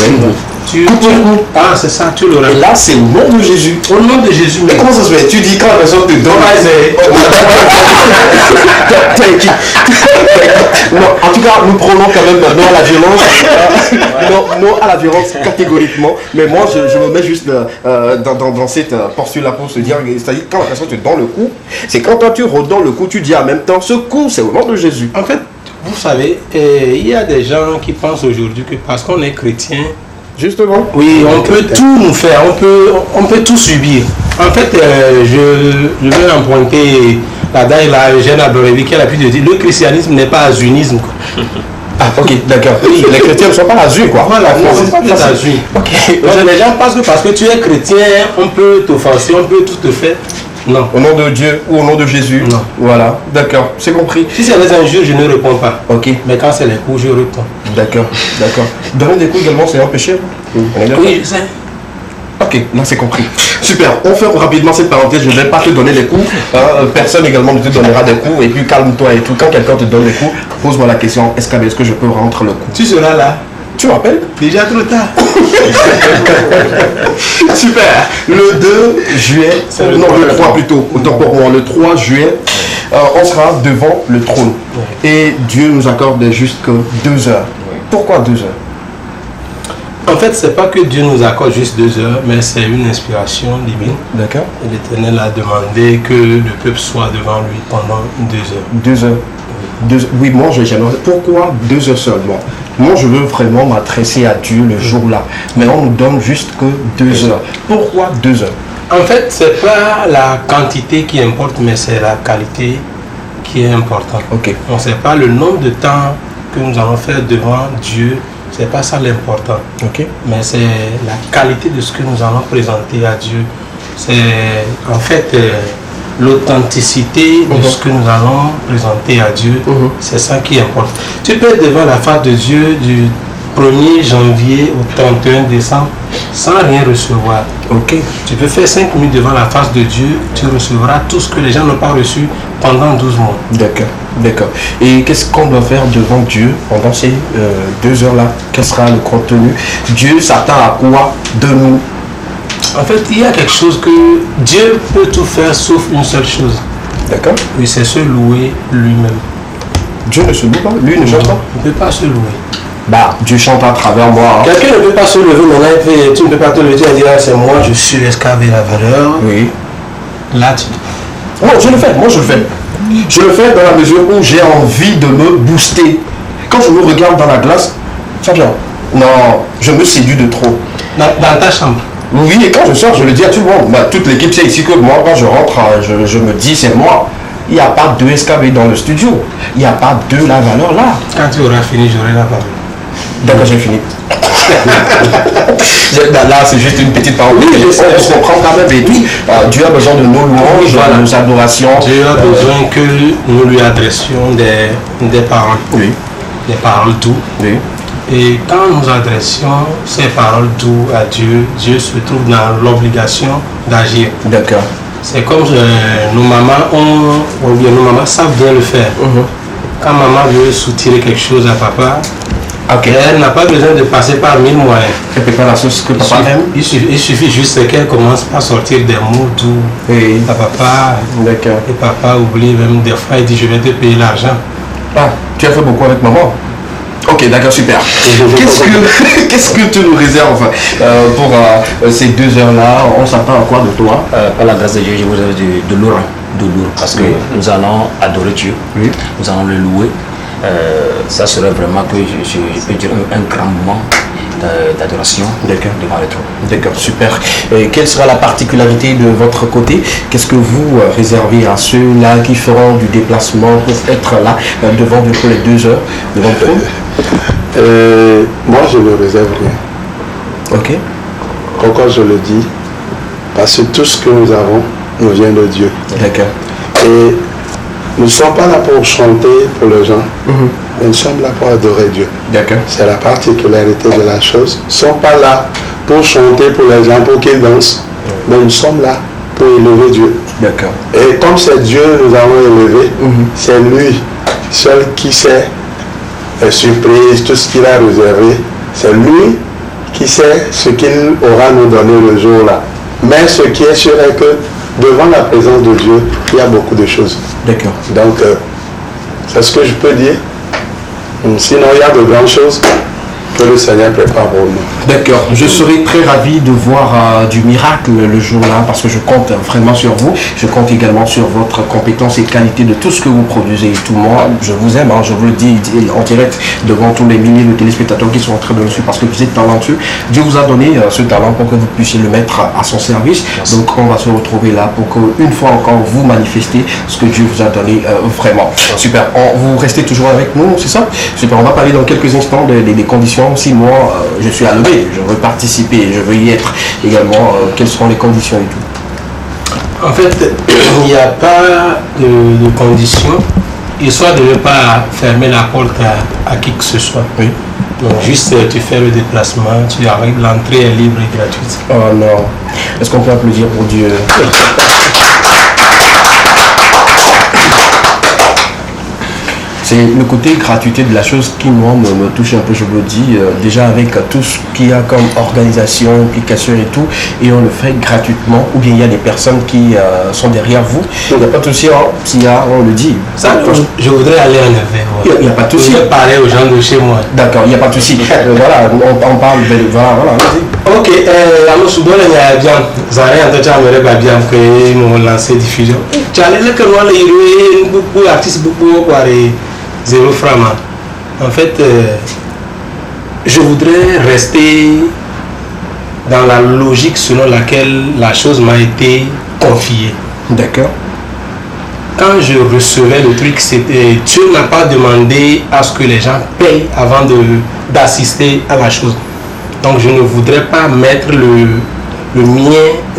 Speaker 9: ah c'est ça, tu l'auras.
Speaker 1: Et là c'est au nom de Jésus.
Speaker 9: Au nom de Jésus.
Speaker 1: Mais comment ça se fait? Tu dis quand la personne te donne. Non, en tout cas, nous prenons quand même non à la violence. Non à la violence catégoriquement. Mais moi je me mets juste dans cette posture-là pour se dire, c'est-à-dire quand la personne te donne le coup, c'est quand toi tu redonnes le coup, tu dis en même temps, ce coup c'est au nom de Jésus.
Speaker 9: En fait, vous savez, il y a des gens qui pensent aujourd'hui que parce qu'on est chrétien,
Speaker 1: justement,
Speaker 9: oui, on peut tout nous faire, on peut tout subir. En fait, je vais emprunter la dame, la Eugène Abrevi, qui a l'habitude de dire le christianisme n'est pas azunisme.
Speaker 1: Ah, ok, d'accord. Oui, les chrétiens ne sont pas azur, quoi.
Speaker 9: Voilà, non, c'est pas des azur. Okay. Les gens pensent que parce que tu es chrétien, on peut t'offenser, on peut tout te faire. Non.
Speaker 1: Au nom de Dieu ou au nom de Jésus.
Speaker 9: Non.
Speaker 1: Voilà, d'accord, c'est compris.
Speaker 9: Si c'est des injures, je ne réponds pas.
Speaker 1: Ok.
Speaker 9: Mais quand c'est les coups, je réponds.
Speaker 1: D'accord. Donner des coups également, c'est un péché?
Speaker 9: Oui, je sais.
Speaker 1: Ok, là c'est compris. Super, on fait rapidement cette parenthèse, je ne vais pas te donner des coups. Personne également ne te donnera des coups. Et puis calme-toi et tout. Quand quelqu'un te donne des coups, pose-moi la question, est-ce que je peux rentrer le coup?
Speaker 9: Tu seras là.
Speaker 1: Tu m'appelles?
Speaker 9: Déjà trop tard.
Speaker 1: Super. Le 2 juillet, non le 3 plutôt, autant pour moi, le 3 juillet, on sera devant le trône. Et Dieu nous accorde jusque 2 heures. Pourquoi 2 heures?
Speaker 9: En fait, c'est pas que Dieu nous accorde juste 2 heures, mais c'est une inspiration divine.
Speaker 1: D'accord.
Speaker 9: Et l'Éternel a demandé que le peuple soit devant lui pendant 2 heures.
Speaker 1: 2 heures. Oui, moi j'aimerais. Pourquoi 2 heures seulement? Moi je veux vraiment m'adresser à Dieu le jour-là. Mais on nous donne juste que 2 heures. Pourquoi 2 heures?
Speaker 9: En fait, c'est pas la quantité qui importe, mais c'est la qualité qui est importante.
Speaker 1: Ok.
Speaker 9: On ne sait pas le nombre de temps que nous allons faire devant Dieu. C'est pas ça l'important.
Speaker 1: Ok.
Speaker 9: Mais c'est la qualité de ce que nous allons présenter à Dieu. C'est en fait l'authenticité de ce que nous allons présenter à Dieu. C'est ça qui importe. Tu peux être devant la face de Dieu du 1er janvier au 31 décembre sans rien recevoir.
Speaker 1: Ok.
Speaker 9: Tu peux faire 5 minutes devant la face de Dieu, tu recevras tout ce que les gens n'ont pas reçu pendant 12 mois.
Speaker 1: D'accord, d'accord. Et qu'est-ce qu'on doit faire devant Dieu pendant ces 2 heures-là? Quel sera le contenu? Dieu s'attend à quoi de nous?
Speaker 9: En fait, il y a quelque chose que Dieu peut tout faire sauf une seule chose.
Speaker 1: D'accord.
Speaker 9: Oui, c'est se louer lui-même.
Speaker 1: Dieu ne se loue pas? Lui ne chante pas?
Speaker 9: Il ne peut pas se louer.
Speaker 1: Bah, Dieu chante à travers moi. Hein.
Speaker 9: Quelqu'un ne peut pas se lever maintenant, tu ne peux pas te lever et dire c'est moi, je suis l'esclave et la valeur.
Speaker 1: Oui.
Speaker 9: Là, tu...
Speaker 1: Non, je le fais, moi je le fais. Je le fais dans la mesure où j'ai envie de me booster. Quand je me regarde dans la glace, Fabien, non, je me séduis de trop.
Speaker 9: Dans ta chambre?
Speaker 1: Oui, et quand je sors, je le dis à tout le monde. Bah, toute l'équipe sait ici que moi, quand je rentre, je me dis c'est moi. Il n'y a pas deux SKB dans le studio. Il n'y a pas de la valeur là.
Speaker 9: Quand tu auras fini, j'aurai la parole.
Speaker 1: D'accord, j'ai fini. Là, c'est juste une petite parenthèse.
Speaker 5: Oui,
Speaker 1: on se comprend quand même. Et puis, Dieu a besoin de nos louanges,
Speaker 9: Voilà.
Speaker 1: de nos adorations.
Speaker 9: Dieu a besoin que nous lui adressions des paroles.
Speaker 1: Oui.
Speaker 9: Des paroles doux.
Speaker 1: Oui.
Speaker 9: Et quand nous adressions ces paroles doux à Dieu, Dieu se trouve dans l'obligation d'agir.
Speaker 1: D'accord.
Speaker 9: C'est comme nos mamans ou bien nos mamans savent bien le faire. Quand maman veut soutirer quelque chose à papa, elle n'a pas besoin de passer par 1000 moyens.
Speaker 1: Elle peut faire la chose que papa aime.
Speaker 9: Il suffit juste qu'elle commence par sortir des mots doux à papa.
Speaker 1: D'accord.
Speaker 9: Et papa oublie même des fois, il dit je vais te payer l'argent.
Speaker 1: Ah, tu as fait beaucoup avec maman. Ok, d'accord, super. Qu'est-ce que tu nous réserves pour ces 2 heures-là? On s'attend à quoi de toi?
Speaker 8: Par la grâce de Dieu, je vous réserve de lourd. Parce que nous allons adorer Dieu.
Speaker 1: Oui.
Speaker 8: Nous allons le louer. Ça serait vraiment que je peux dire un grand moment d'adoration devant le trône.
Speaker 1: D'accord, super. Et quelle sera la particularité de votre côté? Qu'est-ce que vous réservez à ceux-là qui feront du déplacement pour être là devant Dieu pour les 2 heures devant le trône?
Speaker 5: Moi, je ne réserve rien.
Speaker 1: Ok.
Speaker 5: Pourquoi je le dis? Parce que tout ce que nous avons nous vient de Dieu.
Speaker 1: D'accord.
Speaker 5: Et nous ne sommes pas là pour chanter pour les gens. Nous sommes là pour adorer Dieu.
Speaker 1: D'accord.
Speaker 5: C'est la particularité de la chose. Nous ne sommes pas là pour chanter pour les gens, pour qu'ils dansent. Mais nous sommes là pour élever Dieu.
Speaker 1: D'accord.
Speaker 5: Et comme c'est Dieu que nous avons élevé, c'est lui seul qui sait les surprises, tout ce qu'il a réservé. C'est lui qui sait ce qu'il aura nous donné le jour-là. Mais ce qui est sûr est que devant la présence de Dieu, il y a beaucoup de choses.
Speaker 1: D'accord.
Speaker 5: Donc, c'est ce que je peux dire. Sinon, il y a de grandes choses que le Seigneur prépare pour nous.
Speaker 1: D'accord. Je serai très ravi de voir du miracle le jour-là parce que je compte vraiment sur vous. Je compte également sur votre compétence et qualité de tout ce que vous produisez et tout. Moi, je vous aime, je vous le dis en direct devant tous les milliers de téléspectateurs qui sont en train de le suivre parce que vous êtes talentueux. Dieu vous a donné ce talent pour que vous puissiez le mettre à son service. Merci. Donc, on va se retrouver là pour qu'une fois encore vous manifestez ce que Dieu vous a donné vraiment. Super. Vous restez toujours avec nous, c'est ça? Super. On va parler dans quelques instants des conditions. Si moi, je suis à lever, je veux participer, je veux y être également, quelles seront les conditions et tout?
Speaker 9: En fait, il n'y a pas de conditions, histoire de ne pas fermer la porte à qui que ce soit.
Speaker 1: Oui.
Speaker 9: Donc juste tu fais le déplacement, tu arrives, l'entrée est libre et gratuite.
Speaker 1: Oh non. Est-ce qu'on peut applaudir pour Dieu? C'est le côté gratuité de la chose qui, moi, me touche un peu, je vous le dis. Déjà avec tout ce qu'il y a comme organisation, implication et tout, et on le fait gratuitement, ou bien il y a des personnes qui sont derrière vous. Il n'y a pas de souci, s'il y a, on le dit.
Speaker 9: Ça, je voudrais aller en éveil.
Speaker 1: Il n'y a pas de souci.
Speaker 9: Je vais parler aux gens de chez moi.
Speaker 1: D'accord, il n'y a pas de souci. Voilà, on parle de... Voilà, vas-y.
Speaker 9: Ok, alors souvent il y a bien, Zara en fait j'aimerais bien que nous lancer diffusion. Tu as les que moi les beaucoup artistes beaucoup par 0 francs. En fait, je voudrais rester dans la logique selon laquelle la chose m'a été confiée.
Speaker 1: D'accord.
Speaker 9: Quand je recevais le truc, c'était Dieu n'a pas demandé à ce que les gens payent avant d'assister à la chose. Donc je ne voudrais pas mettre le mien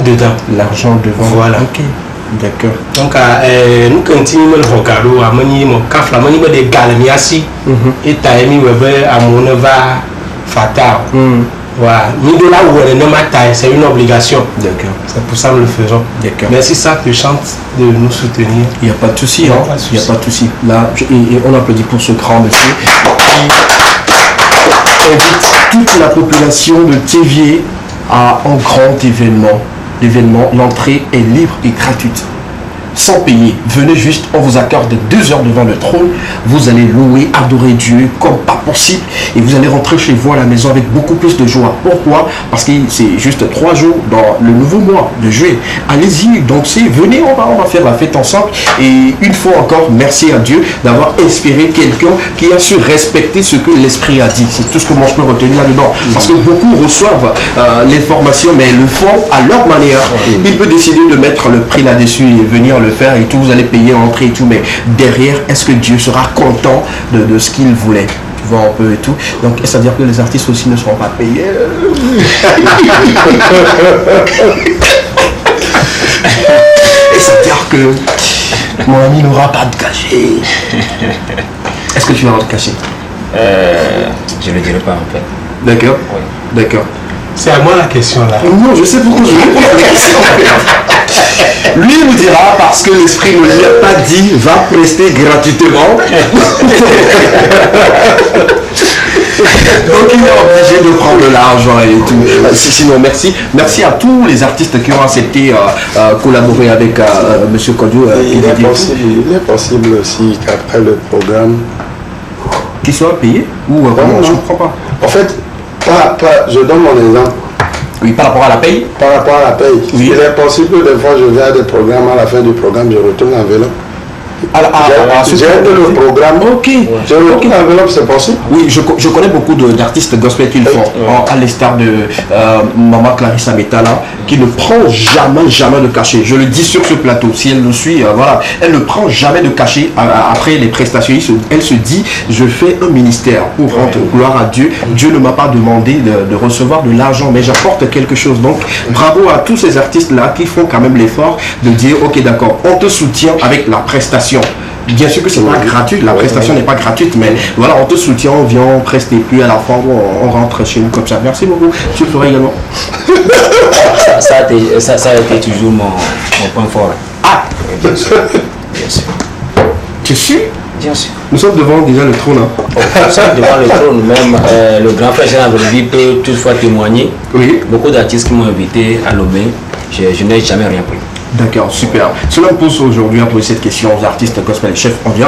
Speaker 9: dedans.
Speaker 1: L'argent devant.
Speaker 9: Voilà.
Speaker 1: Ok. D'accord.
Speaker 9: Donc nous continuons le regalo à manier mon café, à manier des galmiasi et taïmi weber à mon va fatal. Voilà. Ni de là où elle n'est pas taille, c'est une obligation.
Speaker 1: D'accord.
Speaker 9: C'est pour ça que nous le faisons.
Speaker 1: D'accord.
Speaker 9: Mais si ça te chante de nous soutenir.
Speaker 1: Il n'y a pas de souci, hein. Il n'y a pas de souci. Là, et on applaudit pour ce grand monsieur qui invite toute la population de Théviers à un grand événement. L'événement, l'entrée est libre et gratuite. Sans payer. Venez juste, on vous accorde 2 heures devant le trône. Vous allez louer, adorer Dieu comme pas possible. Et vous allez rentrer chez vous à la maison avec beaucoup plus de joie. Pourquoi? Parce que c'est juste 3 jours dans le nouveau mois de juillet. Allez-y, donc venez, on va faire la fête ensemble. Et une fois encore, merci à Dieu d'avoir inspiré quelqu'un qui a su respecter ce que l'Esprit a dit. C'est tout ce que moi je peux retenir là-dedans. Parce que beaucoup reçoivent l'information, mais le font à leur manière. Il peut décider de mettre le prix là-dessus et venir le faire et tout, vous allez payer entrée et tout, mais derrière, est-ce que Dieu sera content de ce qu'il voulait? vois un peu et tout. Donc, c'est-à-dire que les artistes aussi ne seront pas payés. Et c'est-à-dire que mon ami n'aura pas de cachet. Est-ce que tu vas avoir de cachet?
Speaker 8: Je ne le dirai pas en fait.
Speaker 1: D'accord.
Speaker 8: Oui.
Speaker 1: D'accord.
Speaker 9: C'est à moi la question là.
Speaker 1: Non, je sais pourquoi je lui pose la question. Lui nous dira parce que l'esprit ne lui a pas dit va prester gratuitement. Donc il est obligé de prendre l'argent et tout. Sinon, merci à tous les artistes qui ont accepté collaborer avec Monsieur Kodio.
Speaker 5: Il est possible aussi qu'après le programme
Speaker 1: qu'il soit payé ou vraiment, je ne comprends pas.
Speaker 5: En fait, je donne mon exemple.
Speaker 1: Oui, par rapport à la paye.
Speaker 5: Par rapport à la paye.
Speaker 1: Oui.
Speaker 5: Il est possible que des fois je vais à des programmes, à la fin du programme, je retourne l'enveloppe. J'ai le programme.
Speaker 1: Ok.
Speaker 5: Je retourne l'enveloppe, c'est possible.
Speaker 1: Oui, je connais beaucoup d'artistes gospel qui le font. À l'instar de Maman Clarissa Metala, qui ne prend jamais de cachet. Je le dis sur ce plateau. Si elle le suit, voilà. Elle ne prend jamais de cachet après les prestations. Elle se dit, je fais un ministère pour rendre gloire à Dieu. Dieu ne m'a pas demandé de recevoir de l'argent, mais j'apporte quelque chose. Donc, bravo à tous ces artistes-là qui font quand même l'effort de dire, ok, d'accord, on te soutient avec la prestation. Bien sûr que c'est pas gratuit, la prestation n'est pas gratuite, mais voilà, on te soutient, on vient, on preste et puis à la fin on rentre chez nous comme ça. Merci beaucoup. Tu le feras également.
Speaker 8: Ça a été toujours mon point fort.
Speaker 1: Ah,
Speaker 8: bien sûr. Bien sûr.
Speaker 1: Tu es sûr?
Speaker 8: Bien sûr.
Speaker 1: Nous sommes devant déjà le trône. Hein.
Speaker 8: Nous sommes devant le trône, même le grand frère Gérard Bolivie peut toutefois témoigner. Oui. Beaucoup d'artistes qui m'ont invité à Lomé, je n'ai jamais rien pris.
Speaker 1: D'accord, super. Cela me pose aujourd'hui à poser cette question aux artistes gospel et chefs. On vient,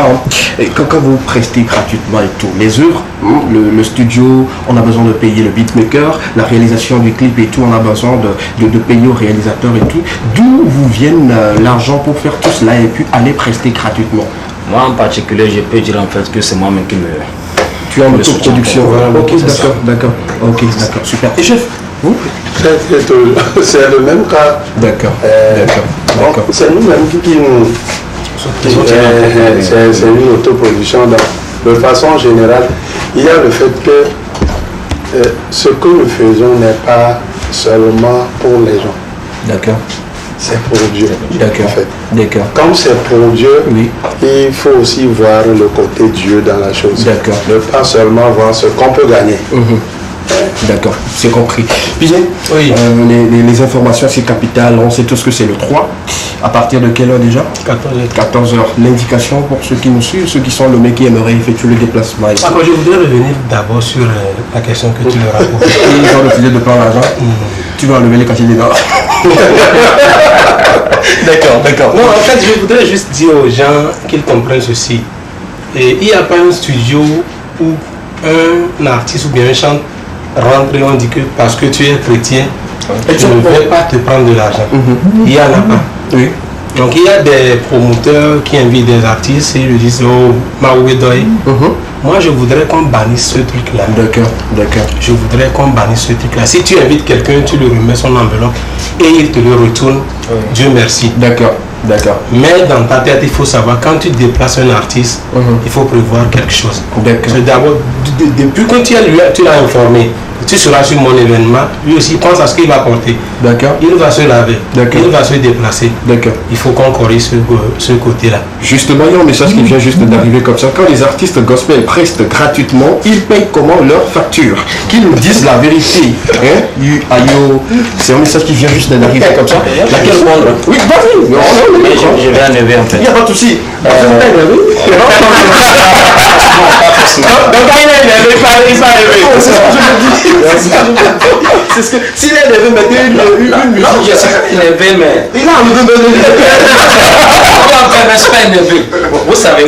Speaker 1: et quand vous prestez gratuitement et tout, les œuvres, le studio, on a besoin de payer le beatmaker, la réalisation du clip et tout, on a besoin de payer au réalisateur et tout. D'où vous viennent l'argent pour faire tout cela et puis aller prester gratuitement?
Speaker 8: Moi en particulier, je peux dire en fait que c'est moi-même qui me...
Speaker 1: Tu as une autoproduction, voilà. Ok, d'accord, ok, d'accord, super. Et chef, vous?
Speaker 5: C'est le même cas.
Speaker 1: D'accord, d'accord.
Speaker 5: C'est nous-mêmes qui nous... C'est une autoproduction. De façon générale, il y a le fait que ce que nous faisons n'est pas seulement pour les gens.
Speaker 1: D'accord.
Speaker 5: C'est pour Dieu.
Speaker 1: D'accord.
Speaker 5: En fait.
Speaker 1: D'accord.
Speaker 5: Comme c'est pour Dieu,
Speaker 1: oui,
Speaker 5: il faut aussi voir le côté Dieu dans la chose.
Speaker 1: D'accord.
Speaker 5: Ne pas seulement voir ce qu'on peut gagner.
Speaker 1: D'accord, c'est compris. Puis, oui. Les informations, c'est capital. On sait tous que c'est le 3. À partir de quelle heure déjà? 14h. L'indication pour ceux qui nous suivent, ceux qui sont le mec qui aimeraient effectuer le déplacement.
Speaker 9: Je voudrais revenir d'abord sur la question que tu leur as posée.
Speaker 1: Ils ont refusé de prendre l'argent. Tu vas enlever les cachets des dents. D'accord.
Speaker 9: Non, en fait, je voudrais juste dire aux gens qu'ils comprennent ceci. Et il n'y a pas un studio où un artiste ou bien un chanteur rentre et on dit que parce que tu es chrétien, tu ne vais pas te prendre de l'argent. Il y en a pas.
Speaker 1: Oui.
Speaker 9: Donc il y a des promoteurs qui invitent des artistes et ils lui disent oh Maouédoy. Moi je voudrais qu'on bannisse ce truc là. D'accord. Je voudrais qu'on bannisse ce truc là. Si tu invites quelqu'un, tu lui remets son enveloppe et il te le retourne. Dieu merci. D'accord. Mais dans ta tête, il faut savoir, quand tu déplaces un artiste, il faut prévoir quelque chose. D'accord. D'abord, depuis quand tu l'as informé, tu seras sur mon événement, lui aussi pense à ce qu'il va porter. D'accord. Il va se laver. D'accord. Il va se déplacer. D'accord. Il faut qu'on corrige ce côté-là.
Speaker 1: Justement, il y a un message qui vient juste d'arriver comme ça. Quand les artistes gospel prestent gratuitement, ils payent comment leur facture? Qu'ils nous disent la vérité. C'est un message qui vient juste d'arriver comme ça. Laquelle prendre? Oui, vas-y.
Speaker 8: Je vais enlever en fait.
Speaker 1: Il n'y a pas de souci. C'est ce que s'il est élevé, mettez une musique.
Speaker 8: Non, je suis élevé, mais
Speaker 1: il a un
Speaker 8: Vous savez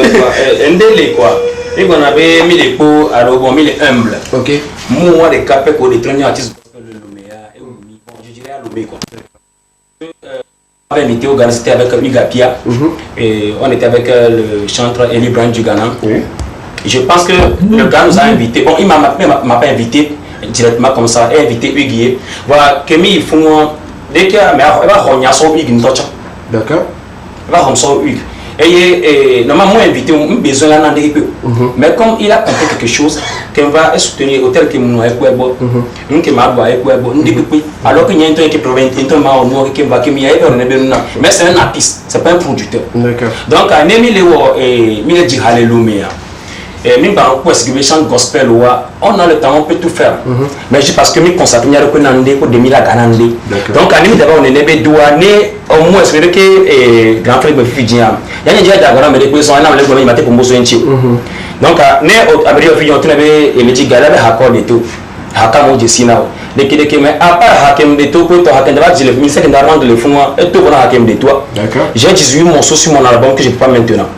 Speaker 8: quoi? Ndele quoi. Et qu'on avait mis les pots à l'eau, mis les humbles. Ok. Moi, les capés pour les traîner artistes de Loméa et Oumi. Je dirais à Lomé quoi. On avait invité au Ghana, c'était avec Migapia. Et on était avec le chanteur Eli Brand du Ghana. Je pense que le gars nous a invités. Bon, il m'a pas invité directement comme ça. Il a invité Huguier. Voilà, Kémy, ils font. Dès qu'il y a. Mais il va rogner son Hugues. D'accord. Il va rogner son Hugues. Et normalement, moi invité, on a besoin d'un peu. Mais comme il a compris quelque chose, qu'on va soutenir au tel que nous avons nous qui m'a alors qu'il y a un truc qui provient mais c'est un artiste, c'est pas un producteur. Donc, à Némi Léo et Miledi Hallelujah. Et même par rapport à ce que chant gospel, on a le temps, on peut tout faire. Mais juste parce que nous consacrons à l'économie pour 2000 à Ganandé. Donc, à nous d'abord, on est né douané, au moins, c'est vrai que grand frère me fait dire. Il y a déjà d'abord, mais les personnes, on a les gommes, ils m'attendent pour me soigner. Donc, né au abri au fillon, on avait et me dit galère accord et tout. Hakam au Jessina. Mais à part Hakem de tout, pour Hakem de Vaz, le ministère de l'Armand de le fond, et tout pour Hakem de toi. J'ai 18 morceaux sur mon album que je ne peux pas maintenant.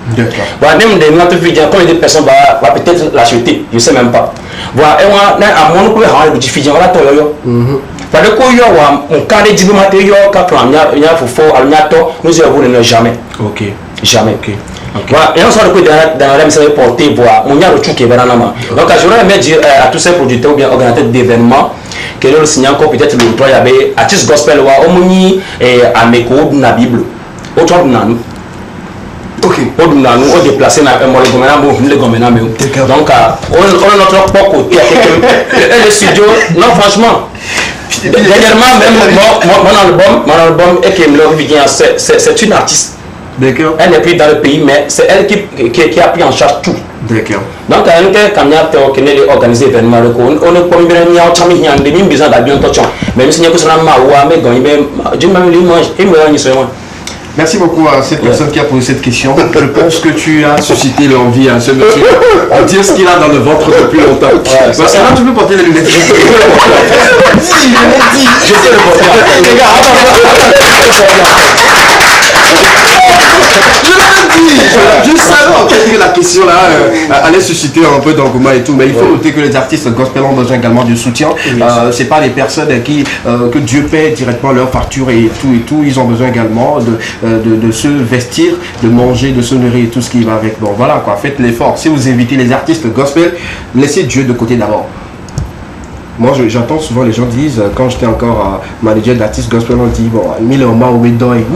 Speaker 8: Voilà, même des notes vidéo, quand les personnes vont peut-être l'acheter, je ne sais même pas. Voilà, et moi, à mon coup, on a des fidèles, on a tout. Parce que quand il y a un cas de diplomatie, quand il y a faux, nous avons jamais. Ok. Jamais. Voilà, et on sort dans la mission portée, voilà, on y a le truc qui est vraiment. Donc, je voudrais dire à tous ces producteurs ou bien organisateurs d'événements, que le signal encore peut-être le toit, il y avait artiste gospel, Omoni et Ameko, la Bible. Autre chose, nous. Ok. On a déplacé dans le gouvernement. Donc, on a notre propre côté. Et le studio, non, franchement. Dernièrement, même mon album, c'est une artiste. Elle n'est plus dans le pays, mais c'est elle qui a pris en charge tout. D'accord. Donc, quand on a organisé l'événement, on est comme bien besoin d'avion. Mais si
Speaker 1: merci beaucoup à cette personne qui a posé cette question. Je pense que tu as suscité l'envie à ce monsieur à dire ce qu'il a dans le ventre depuis longtemps. Parce que là, tu peux porter les lunettes. Je sais le porter. Je savais en fait que la question là allait susciter un peu d'engouement et tout, mais il faut noter que les artistes gospel ont besoin également de soutien. C'est pas les personnes que Dieu paie directement leurs factures et tout. Ils ont besoin également de se vestir, de manger, de se nourrir et tout ce qui va avec. Bon voilà quoi, faites l'effort. Si vous invitez les artistes gospel, laissez Dieu de côté d'abord. Moi, j'entends souvent les gens disent, quand j'étais encore manager d'artistes gospel, on dit, bon,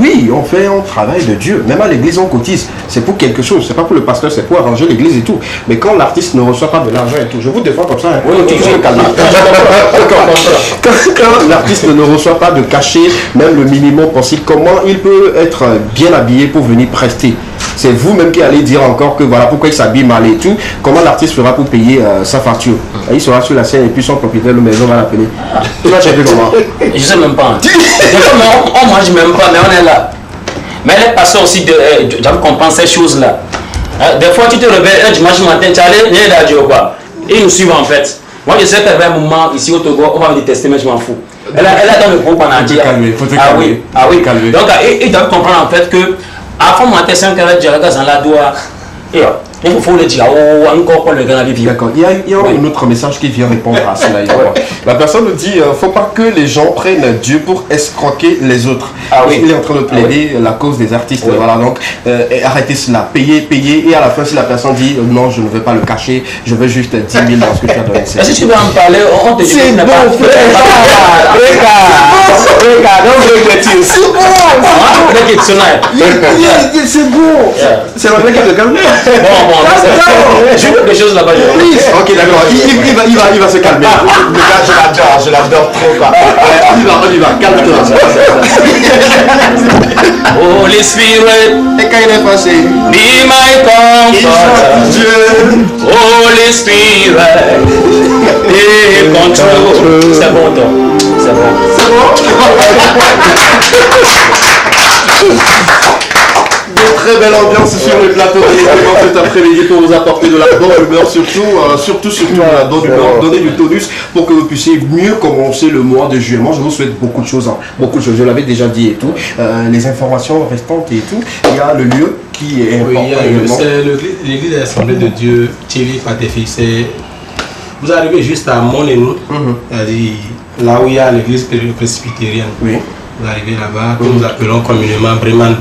Speaker 1: oui, on fait un travail de Dieu. Même à l'église, on cotise. C'est pour quelque chose. C'est pas pour le pasteur, c'est pour arranger l'église et tout. Mais quand l'artiste ne reçoit pas de l'argent et tout, je vous défends comme ça. Hein. Oui, quand l'artiste ne reçoit pas de cachet, même le minimum possible, comment il peut être bien habillé pour venir prester? C'est vous-même qui allez dire encore que voilà pourquoi il s'habille mal et tout. Comment l'artiste fera pour payer sa facture? Il sera sur la scène et puis son propriétaire de maison va l'appeler. Tu vas chercher comment?
Speaker 8: Je sais même pas. On mange même pas, mais on est là. Mais les pasteurs aussi, j'avoue qu'on pense ces choses-là. Des fois, tu te réveilles un dimanche matin, tu allais, il y a radio quoi. Et ils nous suivent en fait. Moi, je sais qu'à un moment, ici au Togo, on va me détester, mais je m'en fous. Elle est dans le groupe en entier. Ah oui. Donc, ils doivent comprendre en fait que. Avant mon attention, quand je regarde dans la doigt, il faut le dire, encore pour le grand vivre.
Speaker 1: D'accord, il y a un autre message qui vient répondre à cela. La personne nous dit, il ne faut pas que les gens prennent Dieu pour escroquer les autres. Il est en train de plaider la cause des artistes. Voilà, donc arrêtez cela, payez, et à la fin, si la personne dit, non, je ne veux pas le cacher, je veux juste 10 000 dans ce que tu as donné.
Speaker 8: Si tu veux en parler, on te dit,
Speaker 1: c'est bon, c'est bon. C'est la blague de calmer.
Speaker 8: Bon, j'ai quelque chose là-bas.
Speaker 1: Ok, d'accord. Il va se calmer. Je l'adore trop. On y va, calme-toi.
Speaker 8: Holy Spirit,
Speaker 1: et quand il est passé,
Speaker 8: be my comfort. Holy Spirit, take control. C'est bon, toi. C'est bon.
Speaker 1: Très belle ambiance sur le plateau cet après-midi pour vous apporter de la bonne humeur, surtout de la bonne humeur, donner du tonus pour que vous puissiez mieux commencer le mois de juillet. Moi, je vous souhaite beaucoup de choses, je l'avais déjà dit et tout. Les informations restantes et tout, il y a le lieu qui est important.
Speaker 10: C'est l'église de l'Assemblée de Dieu, Thierry Patefi. Vous arrivez juste à Monénou, là où il y a l'église presbytérienne. Oui. Vous arrivez là-bas, que nous appelons communément Breman.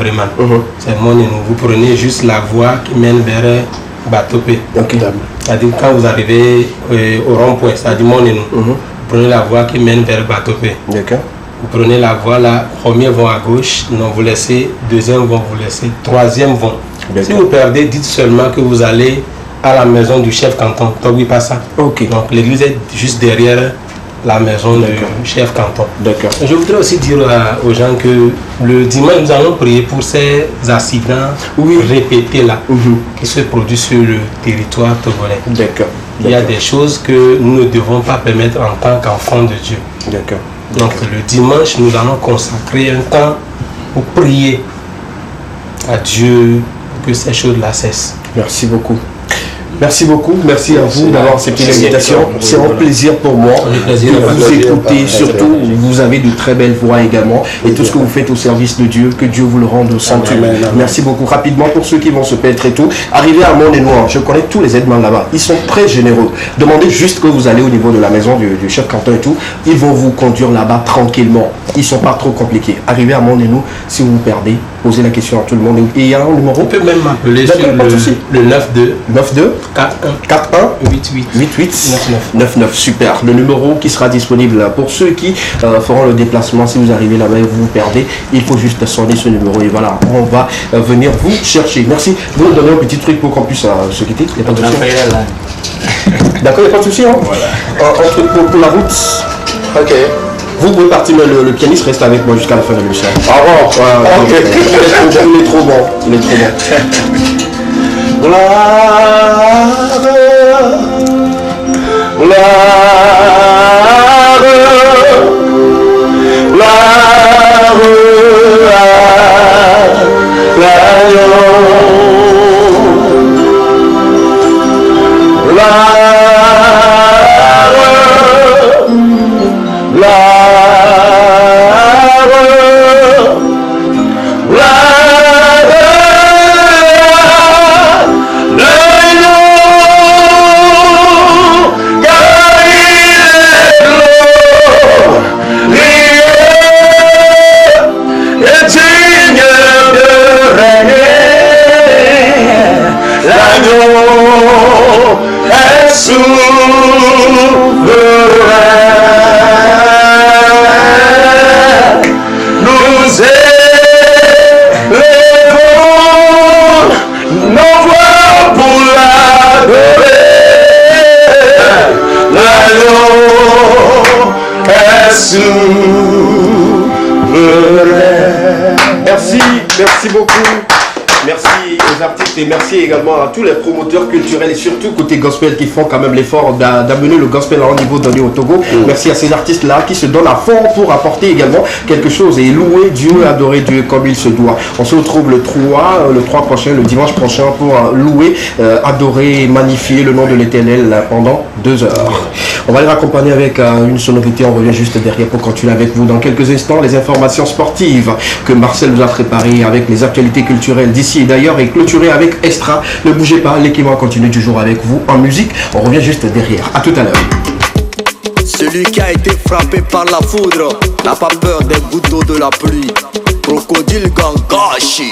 Speaker 10: C'est Monénou. Vous prenez juste la voie qui mène vers Batopé. C'est-à-dire quand vous arrivez au rond-point, c'est-à-dire Monénou, vous prenez la voie qui mène vers Batopé. Vous prenez la voie là, premier vont à gauche, non vous laissez, deuxième vont vous laisser, troisième vont. Si vous perdez, dites seulement que vous allez à la maison du chef canton, Togui Passa.
Speaker 1: Ok.
Speaker 10: Donc l'église est juste derrière la maison du chef canton.
Speaker 1: D'accord.
Speaker 10: Je voudrais aussi dire aux gens que le dimanche, nous allons prier pour ces accidents répétés là qui se produisent sur le territoire togolais.
Speaker 1: D'accord.
Speaker 10: Il y a des choses que nous ne devons pas permettre en tant qu'enfants de Dieu.
Speaker 1: D'accord.
Speaker 10: Donc le dimanche, nous allons consacrer un temps pour prier à Dieu pour que ces choses-là cessent.
Speaker 1: Merci beaucoup. Merci beaucoup, merci à vous d'avoir accepté l'invitation. C'est un plaisir pour moi de vous écouter. Surtout, vous avez de très belles voix également. Et tout ce que vous faites au service de Dieu, que Dieu vous le rende au centuple. Merci beaucoup. Rapidement, pour ceux qui vont se perdre et tout, arrivez à Mont-des-Noirs, je connais tous les aidements là-bas. Ils sont très généreux. Demandez juste que vous allez au niveau de la maison du chef canton et tout. Ils vont vous conduire là-bas tranquillement. Ils ne sont pas trop compliqués. Arrivez à Mont-des-Noirs, si vous vous perdez, posez la question à tout le monde. Et il y a un numéro.
Speaker 10: On peut même m'appeler sur le 92 41 88
Speaker 1: 99. Super. Le numéro qui sera disponible pour ceux qui feront le déplacement. Si vous arrivez là-bas et vous vous perdez, il faut juste sonner ce numéro et voilà, on va venir vous chercher. Merci. Vous nous donnez un petit truc pour qu'on puisse se quitter. Il n'y a pas de souci. D'accord, il n'y a pas de souci. Hein? Voilà. Un truc pour la route. Ok. Vous pouvez partir, mais le pianiste reste avec moi jusqu'à la fin de l'émission. Ah bon? Ok. Il est trop bon. Il est trop bon. Merci beaucoup. Merci aux artistes et merci également à tous les promoteurs culturels et surtout côté gospel qui font quand même l'effort d'amener le gospel à un niveau donné au Togo. Merci à ces artistes-là qui se donnent à fond pour apporter également quelque chose et louer Dieu, adorer Dieu comme il se doit. On se retrouve le 3 prochain, le dimanche prochain pour louer, adorer et magnifier le nom de l'Éternel pendant 2 heures. On va les raccompagner avec une sonorité, on revient juste derrière pour continuer avec vous dans quelques instants. Les informations sportives que Marcel nous a préparées avec les actualités culturelles d'ici et d'ailleurs et clôturer avec Extra. Ne bougez pas, l'équipe continue toujours avec vous en musique. On revient juste derrière. À tout à l'heure.
Speaker 7: Celui qui a été frappé par la foudre n'a pas peur des gouttes d'eau de la pluie. Crocodile Gangashi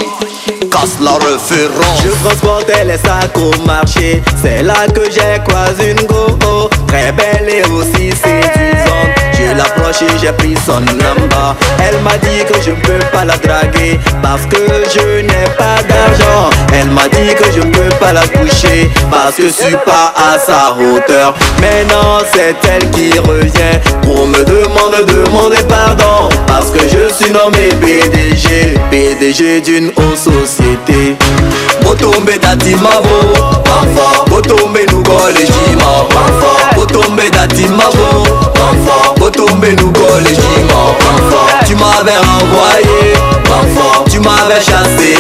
Speaker 7: casse la référence. Je transportais les sacs au marché. C'est là que j'ai croisé une go, très belle et aussi séduisante. Je l'approche et j'ai pris son number. Elle m'a dit que je ne peux pas la draguer parce que je n'ai pas d'argent. Elle m'a dit que je ne peux pas la toucher parce que je suis pas à sa hauteur. Maintenant c'est elle qui revient pour me demander pardon parce que je suis nommé PDG d'une haute société. Botombe dati mavo, panfo. Botombe nous les jima, panfo. Botombe dati mavo, panfo. Botombe nous les jima, panfo. Tu m'avais envoyé, panfo. Tu m'avais chassé,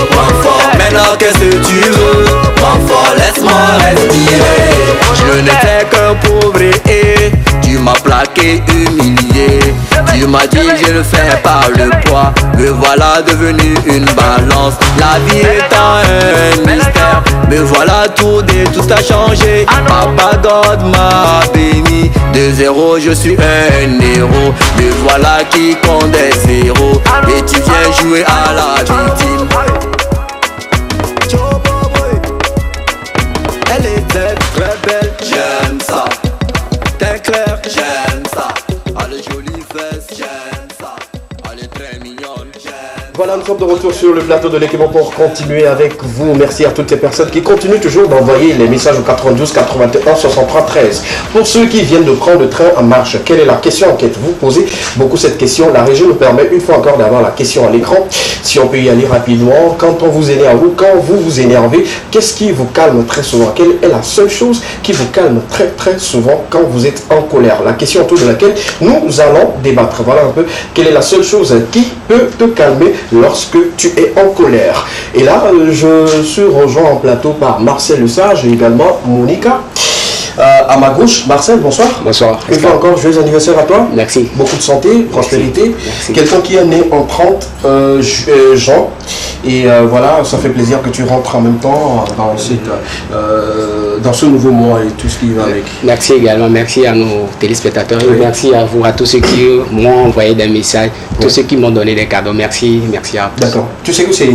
Speaker 7: panfo. Maintenant qu'est-ce que tu veux, panfo? Laisse-moi respirer. Je n'étais qu'un pauvre et tu m'as plaqué, humilié. Tu m'as dit je le fais par le poids. Me voilà devenu une balance. La vie étant un mystère. Me voilà tourné, tout a changé. Papa God m'a béni. De zéro je suis un héros. Me voilà qui compte des zéros. Et tu viens jouer à la victime. Elle était très belle, j'aime ça. T'es clair, j'aime ça. Elle est jolie fesse, j'aime ça. Elle est très mignonne, j'aime ça.
Speaker 1: Voilà, nous sommes de retour sur le plateau de l'équipe pour continuer avec vous. Merci à toutes ces personnes qui continuent toujours d'envoyer les messages au 92 81 63 13. Pour ceux qui viennent de prendre le train en marche, quelle est la question que vous posez? Beaucoup cette question. La régie nous permet une fois encore d'avoir la question à l'écran. Si on peut y aller rapidement, quand on vous énerve ou quand vous vous énervez, qu'est-ce qui vous calme très souvent? Quelle est la seule chose qui vous calme très très souvent quand vous êtes en colère? La question autour de laquelle nous allons débattre. Voilà un peu quelle est la seule chose qui peut te calmer lorsque tu es en colère. Et là, je suis rejoint en plateau par Marcel Le Sage et également Monica. À ma gauche, Marcel, bonsoir.
Speaker 11: Bonsoir.
Speaker 1: Une fois encore, joyeux anniversaire à toi.
Speaker 11: Merci.
Speaker 1: Beaucoup de santé, prospérité.
Speaker 11: Merci.
Speaker 1: Quelqu'un qui est né en 30 Jean. Et voilà, ça fait plaisir que tu rentres en même temps dans ce nouveau mois et tout ce qui va avec.
Speaker 11: Merci également, merci à nos téléspectateurs et merci à vous, à tous ceux qui m'ont envoyé des messages, tous ceux qui m'ont donné des cadeaux. Merci, merci à tous.
Speaker 1: D'accord. Tu sais que c'est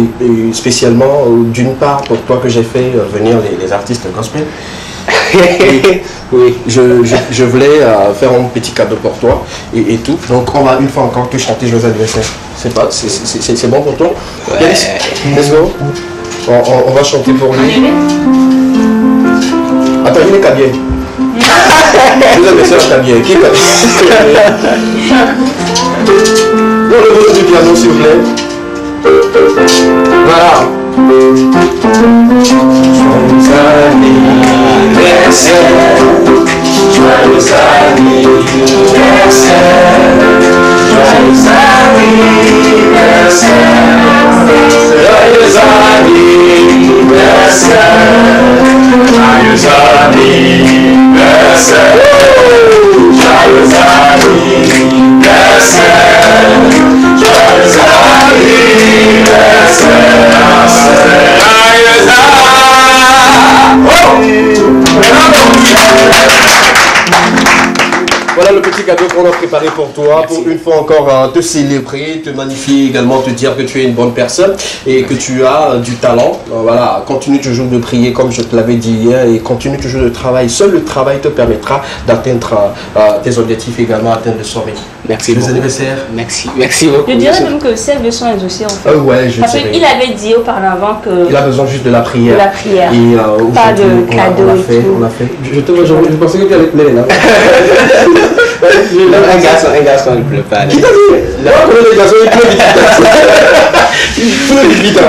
Speaker 1: spécialement d'une part pour toi que j'ai fait venir les artistes gospel. Oui, je voulais faire un petit cadeau pour toi et tout. Donc on va une fois encore te chanter joyeux anniversaire. C'est bon pour toi?
Speaker 11: Ouais.
Speaker 1: Yes. Let's go. On va chanter pour lui. Attends, il est Kabien. Joyeux anniversaire à Kabien. Qui est Kabien? Non, le volume du piano s'il vous plaît. Voilà. Joyeux anniversaire, joyeux anniversaire, joyeux anniversaire, joyeux anniversaire, joyeux anniversaire, joyeux Voilà le petit cadeau qu'on a préparé pour toi. Merci. Pour une fois encore te célébrer, te magnifier, également te dire que tu es une bonne personne et que tu as du talent. Voilà, continue toujours de prier comme je te l'avais dit hier et continue toujours de travailler. Seul le travail te permettra d'atteindre tes objectifs et également atteindre le sommet.
Speaker 11: Merci beaucoup.
Speaker 1: Anniversaire.
Speaker 11: Merci, merci beaucoup.
Speaker 6: Je dirais même que c'est besoin aussi en fait.
Speaker 1: Ouais, je
Speaker 6: parce
Speaker 1: dirais.
Speaker 6: qu'il avait dit auparavant que...
Speaker 1: Il a besoin juste de la prière.
Speaker 6: De la prière.
Speaker 1: Et,
Speaker 6: pas de cadeau et tout.
Speaker 1: On l'a fait. Je pensais que tu allais pleurer là.
Speaker 11: Un garçon, il ne pleut pas.
Speaker 1: Qui t'a dit? Non, les garçons, il pleut vite. Il pleut vite.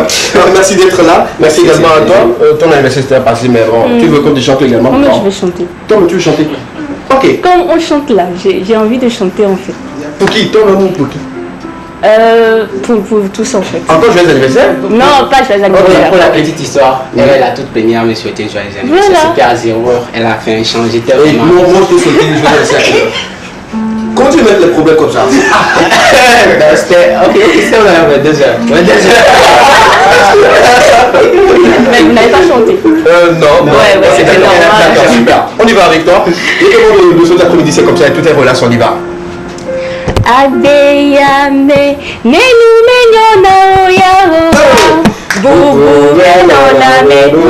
Speaker 1: Merci d'être là. Merci également à toi. Ton anniversaire c'était passé, mais bon, tu veux qu'on te chante également?
Speaker 6: Moi, je vais chanter.
Speaker 1: Toi, tu veux chanter? Ok.
Speaker 6: Comme on chante là, j'ai envie de chanter en fait.
Speaker 1: Pour qui? Toi, maman, pour qui?
Speaker 6: Pour tous en fait.
Speaker 1: Encore joyeux anniversaire?
Speaker 6: Non, pas joyeux anniversaire.
Speaker 11: Pour la petite histoire, elle a toute plénière me souhaiter joyeux anniversaire.
Speaker 6: Voilà.
Speaker 11: C'était à 0h, elle a fait un chant, j'étais
Speaker 1: Et
Speaker 11: vraiment...
Speaker 1: moi, je te souhaite joyeux anniversaire. Comment tu veux mettre les problèmes comme ça?
Speaker 11: C'était... Ok, c'était on avait 2 heures.
Speaker 6: Mais vous n'avez pas chanté?
Speaker 1: Non.
Speaker 6: Ouais, c'était normal.
Speaker 1: D'accord, super. On y va avec toi. Et comment le cet après-midi, c'est comme ça, tout est relax, on y va.
Speaker 6: Adeyame, nenu menyona oyaho, bubu menona menu.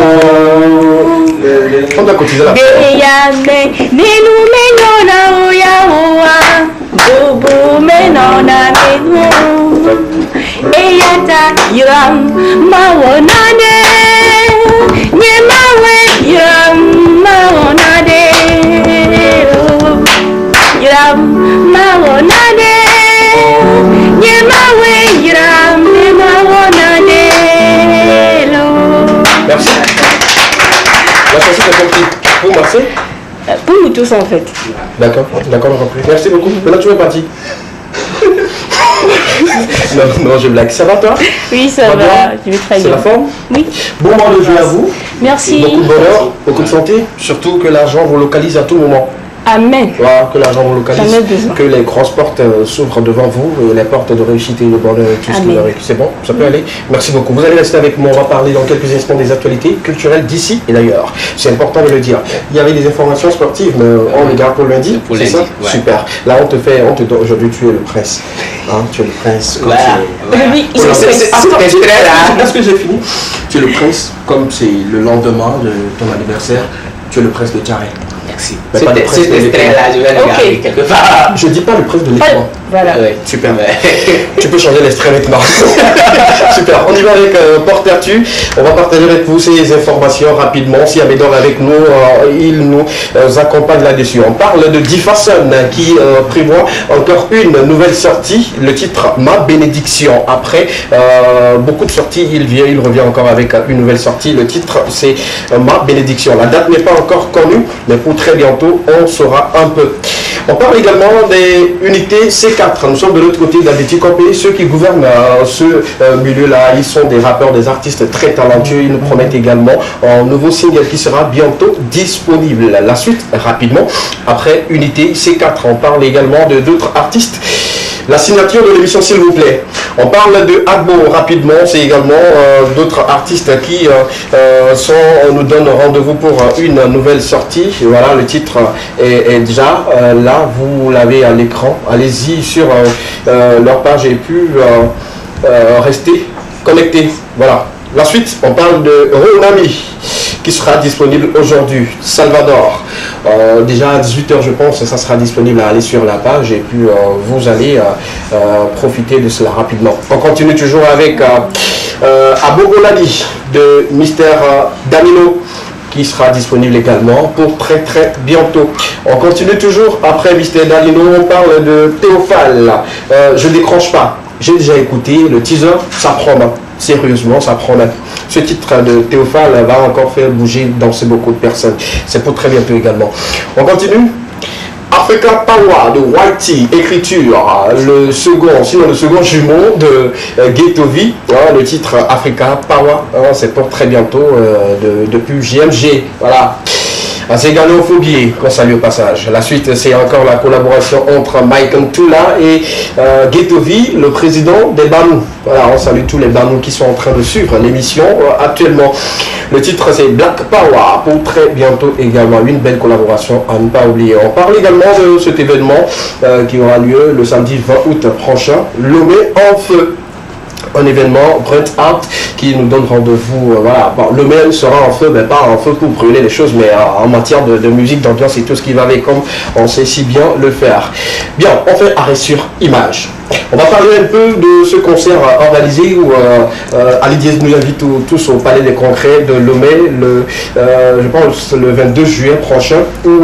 Speaker 1: On doit continuer là.
Speaker 6: Adeyame, nenu menyona oyaho, bubu menona menu. Eyata yuram mawonade, nyemawe yuram mawonade, yuram mawonade.
Speaker 1: Merci. La chanson est comprise pour Marseille?
Speaker 6: Pour nous tous en fait.
Speaker 1: D'accord, on a compris. Merci beaucoup. Maintenant tu es parti. non, je blague. Ça va toi?
Speaker 6: Oui, ça va. Je vais très bien.
Speaker 1: C'est la forme?
Speaker 6: Oui.
Speaker 1: Bon mois de juillet à vous.
Speaker 6: Merci.
Speaker 1: Beaucoup de bonheur, beaucoup de santé. Surtout que l'argent vous localise à tout moment.
Speaker 6: Amen.
Speaker 1: Voilà, que l'argent vous localise,
Speaker 6: besoin.
Speaker 1: que les grosses portes s'ouvrent devant vous, les portes de réussite et de bonheur et tout ce qui va avec. C'est bon, ça peut aller. Merci beaucoup. Vous allez rester avec moi, on va parler dans quelques instants des actualités culturelles d'ici et d'ailleurs. C'est important de le dire. Il y avait des informations sportives, mais on les garde pour lundi. C'est ça? Ouais. Super. Là, on te donne aujourd'hui, tu es le prince. Hein, tu es le prince.
Speaker 6: Oui,
Speaker 1: est-ce que j'ai fini? Tu es le prince, comme c'est le lendemain de ton anniversaire, tu es le prince de Tchare.
Speaker 11: Merci.
Speaker 1: Mais pas de presse
Speaker 11: Cet
Speaker 1: de
Speaker 11: extrait-là, je vais le garder quelque part.
Speaker 1: Je dis pas le presse de l'écran.
Speaker 6: Voilà.
Speaker 11: Ouais.
Speaker 1: Super. Tu peux changer l'extrait maintenant. Super. On y va avec Porter-tu. On va partager avec vous ces informations rapidement. Si Amédor est avec nous, il nous accompagne là-dessus. On parle de Diffason qui prévoit encore une nouvelle sortie. Le titre Ma Bénédiction. Après beaucoup de sorties, il revient encore avec une nouvelle sortie. Le titre, c'est Ma Bénédiction. La date n'est pas encore connue, mais pour très bientôt, on saura un peu. On parle également des unités C4. Nous sommes de l'autre côté d'Adéticopé. Ceux qui gouvernent ce milieu-là, ils sont des rappeurs, des artistes très talentueux. Ils nous promettent également un nouveau single qui sera bientôt disponible. La suite, rapidement, après unité C4. On parle également de d'autres artistes. La signature de l'émission, s'il vous plaît. On parle de Agbo rapidement. C'est également d'autres artistes qui nous donnent rendez-vous pour une nouvelle sortie. Et voilà, le titre est déjà là. Vous l'avez à l'écran. Allez-y sur leur page et puis restez connectés. Voilà. La suite, on parle de Ronami qui sera disponible aujourd'hui. Salvador. Déjà à 18h, je pense, ça sera disponible à aller sur la page et puis vous allez profiter de cela rapidement. On continue toujours avec Abogolani de Mister Danilo qui sera disponible également pour très bientôt. On continue toujours après Mister Danilo, on parle de Théophile. Je décroche pas. J'ai déjà écouté le teaser, ça promet. Sérieusement, ça promet. Ce titre de Théophile va encore faire bouger, danser beaucoup de personnes. C'est pour très bientôt également. On continue. Africa Power de Whitey, écriture, le second jumeau de Ghetto V, le titre Africa Power, c'est pour très bientôt depuis JMG, voilà. C'est Ganophobie qu'on salue au passage. La suite, c'est encore la collaboration entre Mike Ntula et Ghetto V, le président des Banou. Voilà, on salue tous les Banou qui sont en train de suivre l'émission actuellement. Le titre, c'est Black Power, pour très bientôt également. Une belle collaboration à ne pas oublier. On parle également de cet événement qui aura lieu le samedi 20 août prochain, Lomé en feu. Un événement Brunt Art qui nous donne rendez-vous. Voilà, bon, le même sera en feu, mais pas en feu pour brûler les choses, mais en matière de musique, d'ambiance et tout ce qui va avec, comme on sait si bien le faire. Bien, on fait arrêt sur image. On va parler un peu de ce concert organisé où Ali Diaz nous invite tous au Palais des Congrès de Lomé, je pense le 22 juillet prochain, où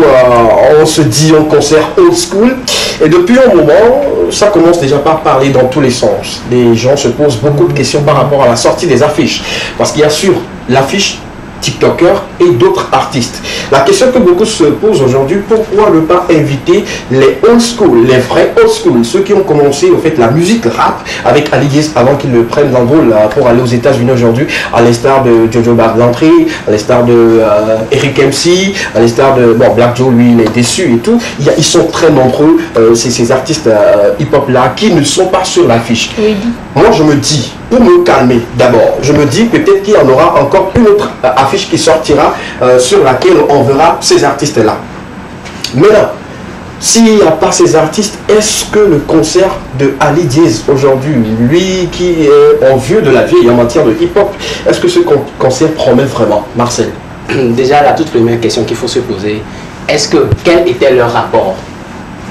Speaker 1: on se dit un concert old school. Et depuis un moment, ça commence déjà par parler dans tous les sens. Les gens se posent beaucoup de questions par rapport à la sortie des affiches. Parce qu'il y a sur l'affiche TikTokers et d'autres artistes. La question que beaucoup se posent aujourd'hui, pourquoi ne pas inviter les old school, les vrais old school, ceux qui ont commencé au fait la musique rap avec Ali Diaz avant qu'ils ne prennent l'envol pour aller aux États-Unis aujourd'hui, à l'instar de Jojo Bardantry, à l'instar de Eric MC, à l'instar de Black Joe, lui il est déçu et tout. Ils sont très nombreux, ces artistes hip-hop là qui ne sont pas sur l'affiche. Oui. Moi je me dis, pour me calmer d'abord, je me dis peut-être qu'il y en aura encore une autre affiche qui sortira sur laquelle on verra ces artistes-là. Mais là, s'il n'y a pas ces artistes, est-ce que le concert de Ali Diaz aujourd'hui, lui qui est en vieux de la vieille en matière de hip-hop, est-ce que ce concert promet vraiment, Marcel?
Speaker 11: Déjà, la toute première question qu'il faut se poser, quel était leur rapport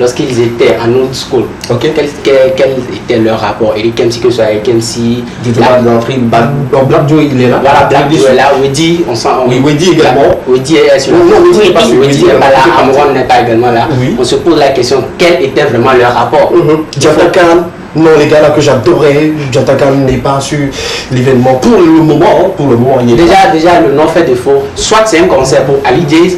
Speaker 11: lorsqu'ils étaient en old school? Okay. Quel était leur rapport? Eric MC, que ce soit Eric MC,
Speaker 1: Black Joe il est là.
Speaker 11: Voilà, Black Joe est là, Weddy, on sent.
Speaker 1: Oui, Weddy également.
Speaker 11: Weddy est sur la Weddy n'est pas là, Amron n'est pas également là. Oui. On se pose la question, quel était vraiment leur rapport?
Speaker 1: Jatakan, non, les gars là que j'adorais, Jatakan n'est pas sur l'événement pour le moment. Il est
Speaker 11: déjà le nom fait défaut. Soit c'est un concert pour Ali Diaz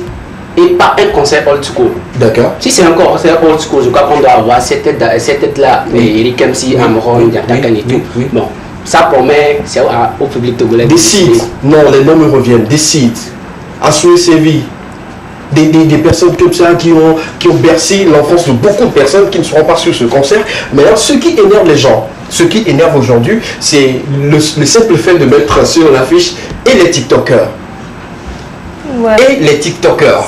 Speaker 11: et pas un concert old school.
Speaker 1: D'accord.
Speaker 11: Si c'est un concert old school, je crois qu'on doit avoir cette tête-là, Eric MC, Amron, Jatakan et tout. Bon, ça promet, c'est au public togolais.
Speaker 1: Des sites, non, les noms me reviennent, des sites, Assoué Sévi, des personnes comme ça qui ont bercé l'enfance de beaucoup de personnes qui ne seront pas sur ce concert. Mais alors, ce qui énerve les gens, ce qui énerve aujourd'hui, c'est le simple fait de mettre sur l'affiche et les TikTokers. Ouais. Et les TikTokers.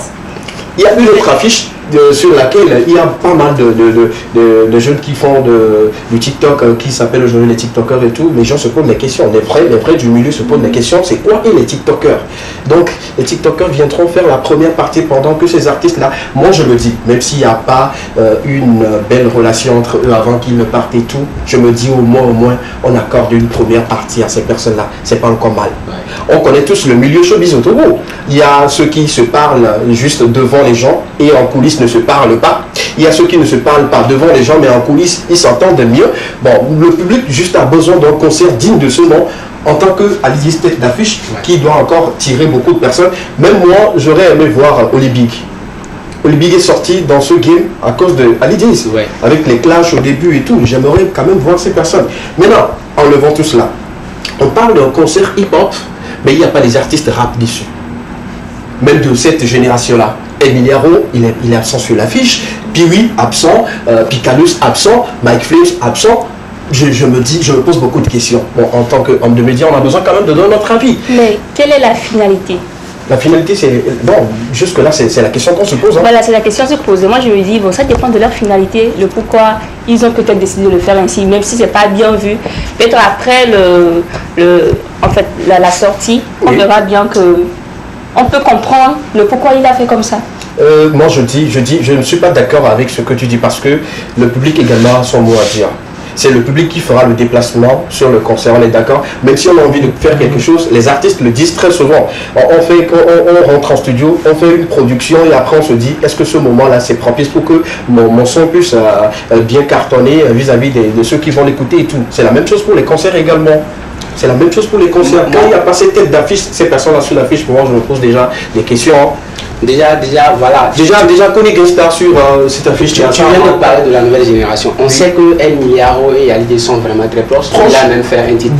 Speaker 1: Il y a une autre affiche sur laquelle il y a pas mal de jeunes qui font du TikTok, qui s'appellent aujourd'hui les TikTokers et tout. Les gens se posent des questions. Les vrais du milieu se posent des questions. C'est quoi et les TikTokers? Donc, les TikTokers viendront faire la première partie pendant que ces artistes-là, moi je le dis, même s'il n'y a pas une belle relation entre eux avant qu'ils ne partent et tout, je me dis au moins, on accorde une première partie à ces personnes-là. C'est pas encore mal. Ouais. On connaît tous le milieu showbiz autour. Il y a ceux qui se parlent juste devant les gens et en coulisses ne se parlent pas. Il y a ceux qui ne se parlent pas devant les gens mais en coulisses ils s'entendent mieux. Bon, le public juste a besoin d'un concert digne de ce nom en tant qu'Alidies tête d'affiche qui doit encore tirer beaucoup de personnes. Même moi, j'aurais aimé voir Olybig. Olybig est sorti dans ce game à cause de Alidies, avec les clashs au début et tout. J'aimerais quand même voir ces personnes. Maintenant, enlevons tout cela. On parle d'un concert hip-hop, mais il n'y a pas les artistes rap dessus. Même de cette génération-là. Emiliaro, il est absent sur l'affiche. Pee-wee, absent. Picalus, absent. Mike Flames, absent. Je me pose beaucoup de questions. Bon, en tant qu'homme de médias, on a besoin quand même de donner notre avis.
Speaker 6: Mais quelle est la finalité?
Speaker 1: La finalité, c'est... Bon, jusque-là, c'est la question qu'on se pose. Hein.
Speaker 6: Voilà, c'est la question qu'on se pose. Moi, je me dis, bon, ça dépend de leur finalité, le pourquoi ils ont peut-être décidé de le faire ainsi, même si c'est pas bien vu. Peut-être après la sortie, on verra bien que... On peut comprendre le pourquoi il a fait comme ça.
Speaker 1: Moi, je ne suis pas d'accord avec ce que tu dis parce que le public également a son mot à dire. C'est le public qui fera le déplacement sur le concert, on est d'accord. Même si on a envie de faire quelque chose, les artistes le disent très souvent. On rentre en studio, on fait une production et après on se dit, est-ce que ce moment-là c'est propice pour que mon son puisse bien cartonner vis-à-vis de ceux qui vont l'écouter et tout. C'est la même chose pour les concerts également. C'est la même chose pour les concerts. Quand il n'y a pas cette tête d'affiche, ces personnes-là sur l'affiche, pour moi je me pose déjà des questions.
Speaker 11: Déjà, voilà.
Speaker 1: Déjà connu Gangstar sur cette affiche.
Speaker 11: Tu viens de parler de la nouvelle génération. On sait que El Miliaro et Alidies sont vraiment très proches. Il a même fait un titre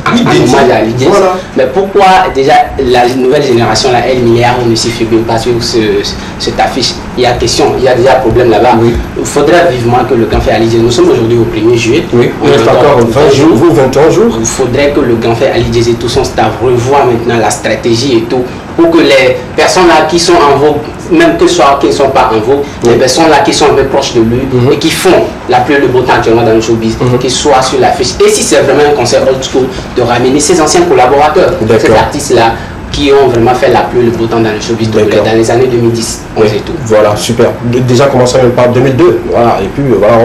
Speaker 11: en hommage à Alidies. Voilà. Mais pourquoi déjà la nouvelle génération, là, El Miliaro ne s'y figure pas sur cette affiche? Il y a question, il y a déjà problème là-bas. Oui. Il faudrait vivement que le Grand Fait Alidies, nous sommes aujourd'hui au 1er juillet.
Speaker 1: Oui, il reste encore 20 jours, 21 jours.
Speaker 11: Il faudrait que le Grand Fait Alidies et tout son staff revoient maintenant la stratégie et tout pour que les personnes là qui sont en vogue, même que ce soit qui ne sont pas en vogue, les personnes là qui sont un peu proches de lui et qui font la pluie de beau temps actuellement dans le showbiz, qui soient sur l'affiche. Et si c'est vraiment un concert old school, de ramener ses anciens collaborateurs, ces artistes là qui ont vraiment fait la pluie de beau temps dans le showbiz dans les années 2010, 11 et tout.
Speaker 1: Voilà, super. Déjà commencé même par 2002. Voilà, et puis voilà,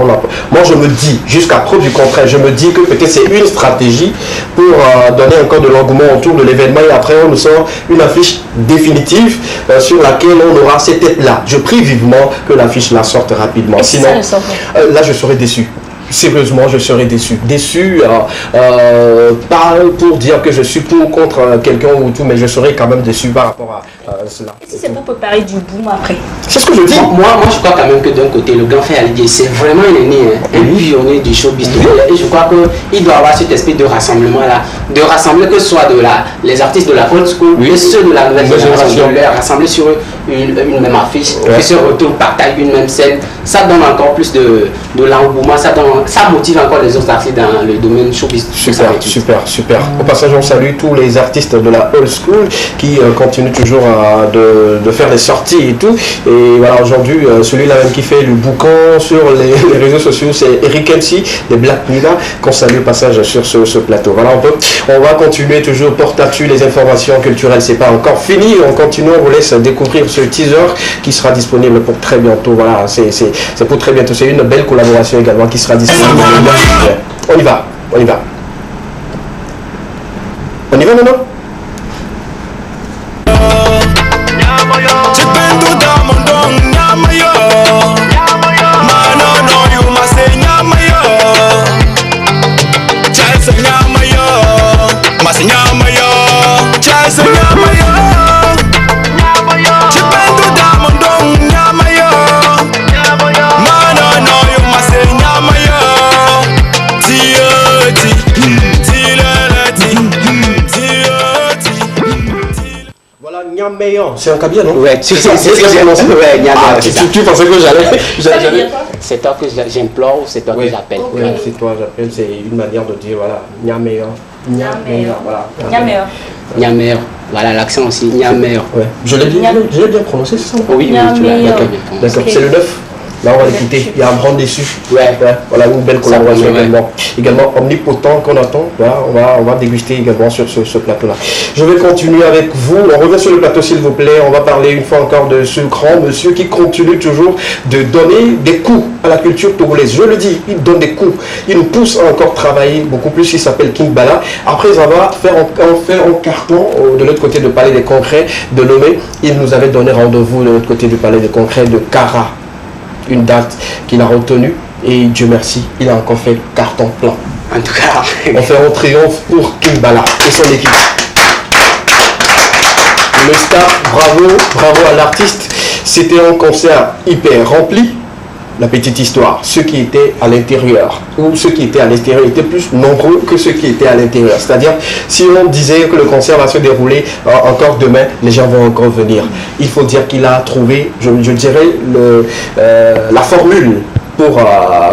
Speaker 1: moi je me dis, jusqu'à preuve du contraire, je me dis que peut-être c'est une stratégie pour donner encore de l'engouement autour de l'événement et après on nous sort une affiche définitive sur laquelle on aura ces têtes-là. Je prie vivement que l'affiche la sorte rapidement. Sinon, là je serai déçu. Sérieusement, je serais déçu. Déçu, pas pour dire que je suis pour ou contre quelqu'un ou tout, mais je serais quand même déçu par rapport à cela.
Speaker 6: Et si c'est pour préparer du boom après?
Speaker 1: C'est ce que je dis.
Speaker 11: Moi, je crois quand même que d'un côté, le Grand Fait Alidies, c'est vraiment un aîné, un pionnier du showbiz. Et je crois qu'il doit avoir cet esprit de rassemblement-là, de rassembler que ce soit les artistes de la old school et ceux de la nouvelle génération, de les rassembler sur une même affiche, qui se retrouvent, partagent une même scène. Ça donne encore plus de l'engouement, ça motive encore les autres artistes dans le domaine showbiz.
Speaker 1: Super. Au passage, on salue tous les artistes de la old school qui continuent toujours de faire des sorties et tout. Et voilà, aujourd'hui, celui-là même qui fait le boucan sur les réseaux sociaux, c'est Eric MC, des Black Mila, qu'on salue au passage sur ce plateau. Voilà, on va continuer toujours porte à dessus les informations culturelles. C'est pas encore fini. On continue, on vous laisse découvrir ce teaser qui sera disponible pour très bientôt. Voilà, c'est pour très bientôt. C'est une belle collaboration également qui sera disponible. On y va maintenant. C'est un cabier, non?
Speaker 11: Ouais,
Speaker 1: c'est ça. Tu pensais que j'allais.
Speaker 11: C'est toi que j'implore ou c'est toi que j'appelle?
Speaker 1: Ouais, c'est toi, j'appelle. C'est une manière de dire, voilà, Nyameyo. Nyameyor, voilà.
Speaker 11: Nyameyor. Voilà, l'accent aussi, Nyameyor.
Speaker 1: Ouais. Je l'ai bien prononcé, c'est ça?
Speaker 11: Oui, tu l'as bien.
Speaker 1: D'accord, c'est le 9. Là, on va l'écouter. Il y a un grand déçu. Ouais. Voilà une belle collaboration également. Également omnipotent qu'on attend. Voilà, on va déguster également sur ce plateau-là. Je vais continuer avec vous. On revient sur le plateau, s'il vous plaît. On va parler une fois encore de ce grand monsieur qui continue toujours de donner des coups à la culture togolaise. Je le dis, il donne des coups. Il nous pousse à encore travailler beaucoup plus. Il s'appelle King Bala. Après avoir fait un carton de l'autre côté du Palais des Congrès de Lomé, il nous avait donné rendez-vous de l'autre côté du Palais des Congrès de Kara. Une date qu'il a retenue et Dieu merci, il a encore fait carton plein.
Speaker 11: En tout cas,
Speaker 1: on fait un triomphe pour King Bala et son équipe. Le staff, bravo à l'artiste. C'était un concert hyper rempli. La petite histoire, ceux qui étaient à l'intérieur ou ceux qui étaient à l'extérieur étaient plus nombreux que ceux qui étaient à l'intérieur. C'est-à-dire, si on disait que le concert va se dérouler encore demain, les gens vont encore venir. Il faut dire qu'il a trouvé, je dirais, la formule pour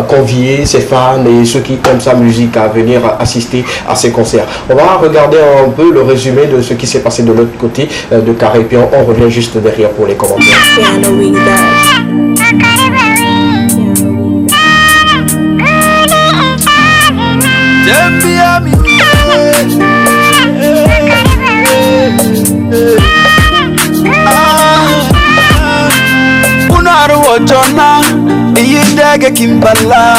Speaker 1: convier ses fans et ceux qui aiment sa musique à venir assister à ces concerts. On va regarder un peu le résumé de ce qui s'est passé de l'autre côté de Carré, et puis on revient juste derrière pour les commentaires.
Speaker 12: Jona iyindege kimbala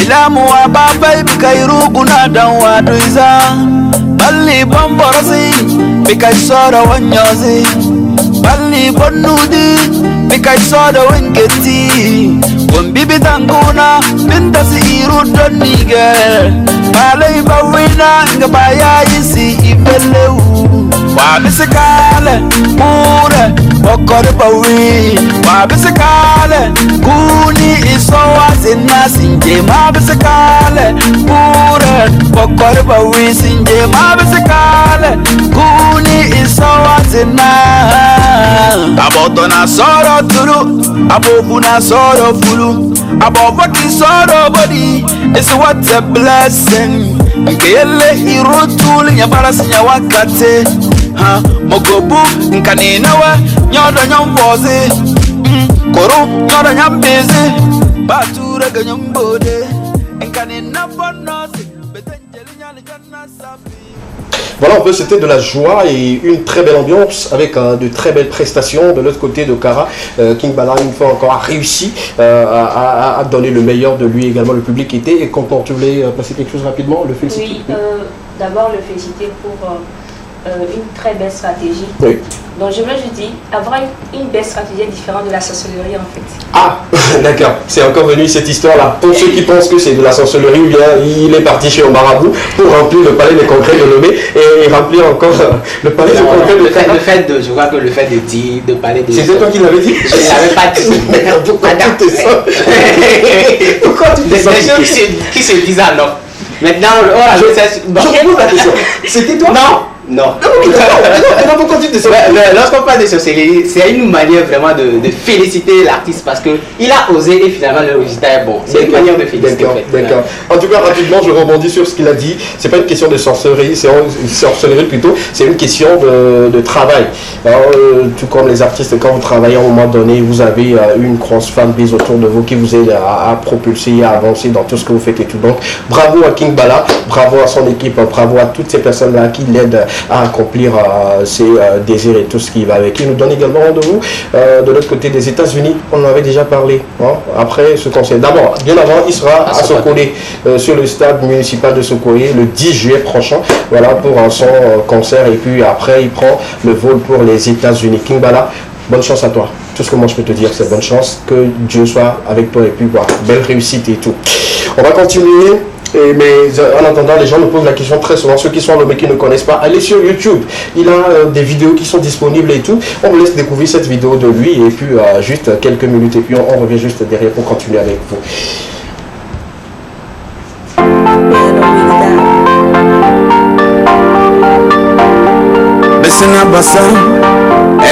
Speaker 12: ilamu wa baba ibikairu guna danwa duiza balli bomborasi bikai soda wanyozi balli bonnudi bikai soda wangeti wambibi tanguna bintasi iru donige balai bawina ngabaya yisi ibelewu wabisikale mure okore bawi wabisikale kuni isowa sinna sinje mabisikale mure okore bawi sinje mabisikale kuni isowa sinna aboto na soro turu abofu na soro fulu abofaki soro body is what a blessing nkele irutul nyabara sinya wakate ha mogobu nkaninawa nyodo nyombozi koru nyodo nyambezi batura ganyombode nkanina bonosi betenjeli nyali janna safi.
Speaker 1: Voilà, un peu, c'était de la joie et une très belle ambiance avec de très belles prestations. De l'autre côté de Kara, King Bala, une fois encore, a réussi à donner le meilleur de lui également. Le public était et content. Tu voulais passer quelque chose rapidement, le féliciter?
Speaker 6: Oui, d'abord le féliciter pour une très belle stratégie.
Speaker 1: Oui.
Speaker 6: Donc je veux juste dire, avoir une belle stratégie différente de la sorcellerie en fait.
Speaker 1: Ah, d'accord. C'est encore venu cette histoire-là. Pour ceux qui pensent que c'est de la sorcellerie, ou bien il est parti chez un marabout pour remplir le palais des congrès de Lomé et remplir encore le palais des congrès de
Speaker 11: je crois que le fait de dire, de parler de...
Speaker 1: C'était toi qui l'avais dit?
Speaker 11: Je ne l'avais pas dit.
Speaker 1: Merde, pourquoi tu dis ça? Pourquoi tu dis ça?
Speaker 11: Des choses qui se disent alors. Maintenant,
Speaker 1: je pose la question. C'était toi?
Speaker 11: Non.
Speaker 1: Non, pourquoi tu dis ça?
Speaker 11: Lorsqu'on parle de sorcellerie, c'est une manière vraiment de féliciter l'artiste parce qu'il a osé et finalement le résultat est bon. C'est une manière de féliciter.
Speaker 1: D'accord. En tout cas, rapidement, je rebondis sur ce qu'il a dit. C'est pas une question de sorcellerie, c'est une sorcellerie plutôt. C'est une question de travail. Alors, tout comme les artistes, quand vous travaillez à un moment donné, vous avez une grosse fanbase autour de vous qui vous aide à propulser, à avancer dans tout ce que vous faites et tout. Donc, bravo à King Bala, bravo à son équipe, bravo à toutes ces personnes-là qui l'aident à accomplir ses désirs et tout ce qui va avec. Il nous donne également rendez-vous de l'autre côté des États-Unis. On en avait déjà parlé. Hein, après ce concert. D'abord, bien avant, il sera à Sokolé, sur le stade municipal de Sokolé, le 10 juillet prochain. Voilà, pour son concert. Et puis après, il prend le vol pour les États-Unis. King Bala, bonne chance à toi. Tout ce que moi je peux te dire, c'est bonne chance. Que Dieu soit avec toi et puis voilà, belle réussite et tout. On va continuer. Mais en attendant, les gens me posent la question très souvent, ceux qui sont là mais qui ne connaissent pas, allez sur YouTube, il a des vidéos qui sont disponibles et tout. On vous laisse découvrir cette vidéo de lui et puis juste quelques minutes et puis on revient juste derrière pour continuer avec vous.
Speaker 12: Besena basa,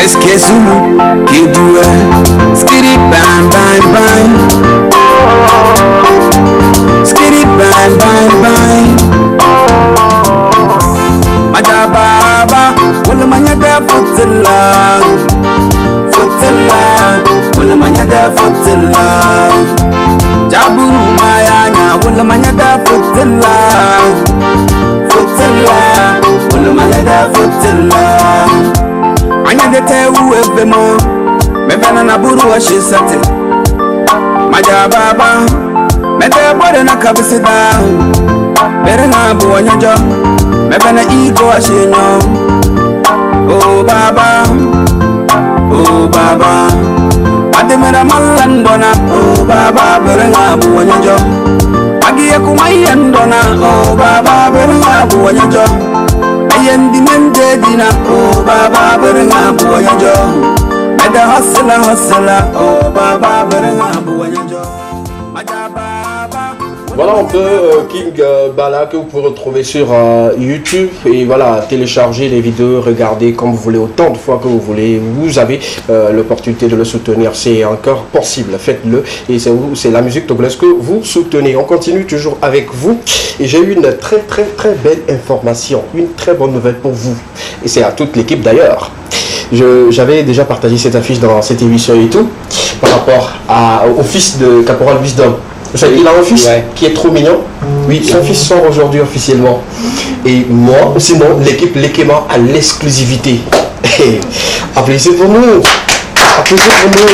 Speaker 12: eske zulu, kidoué, skiri bang bang bang. Skitty bang bang bang. manyada futilla Olo manyada futilla Anya de te uwevemo Mebana na buru wa shisate Maja baba Mete bode na kabisida Bere na buwa nyojo Mebana iko ashinyo Oh baba Ademera malandona Oh baba bere na buwa nyojo Agiye kumayandona Oh baba bere na buwa nyojo Ayendi mende dina Oh baba bere na buwa nyojo Meda hustler Oh baba bere na buwa nyojo
Speaker 1: Voilà un peu King Bala que vous pouvez retrouver sur YouTube et voilà, télécharger les vidéos, regarder comme vous voulez, autant de fois que vous voulez. Vous avez l'opportunité de le soutenir, c'est encore possible, faites-le et c'est la musique togolaise que vous soutenez. On continue toujours avec vous et j'ai eu une très belle information, une très bonne nouvelle pour vous et c'est à toute l'équipe d'ailleurs. J'avais déjà partagé cette affiche dans cette émission et tout par rapport au fils de Caporal Wisdom. Il a un fils qui est trop mignon. Oui, son fils sort aujourd'hui officiellement. Et moi, sinon, l'équipe Lekema a l'exclusivité. Applaudissez pour nous. Applaudissez pour nous.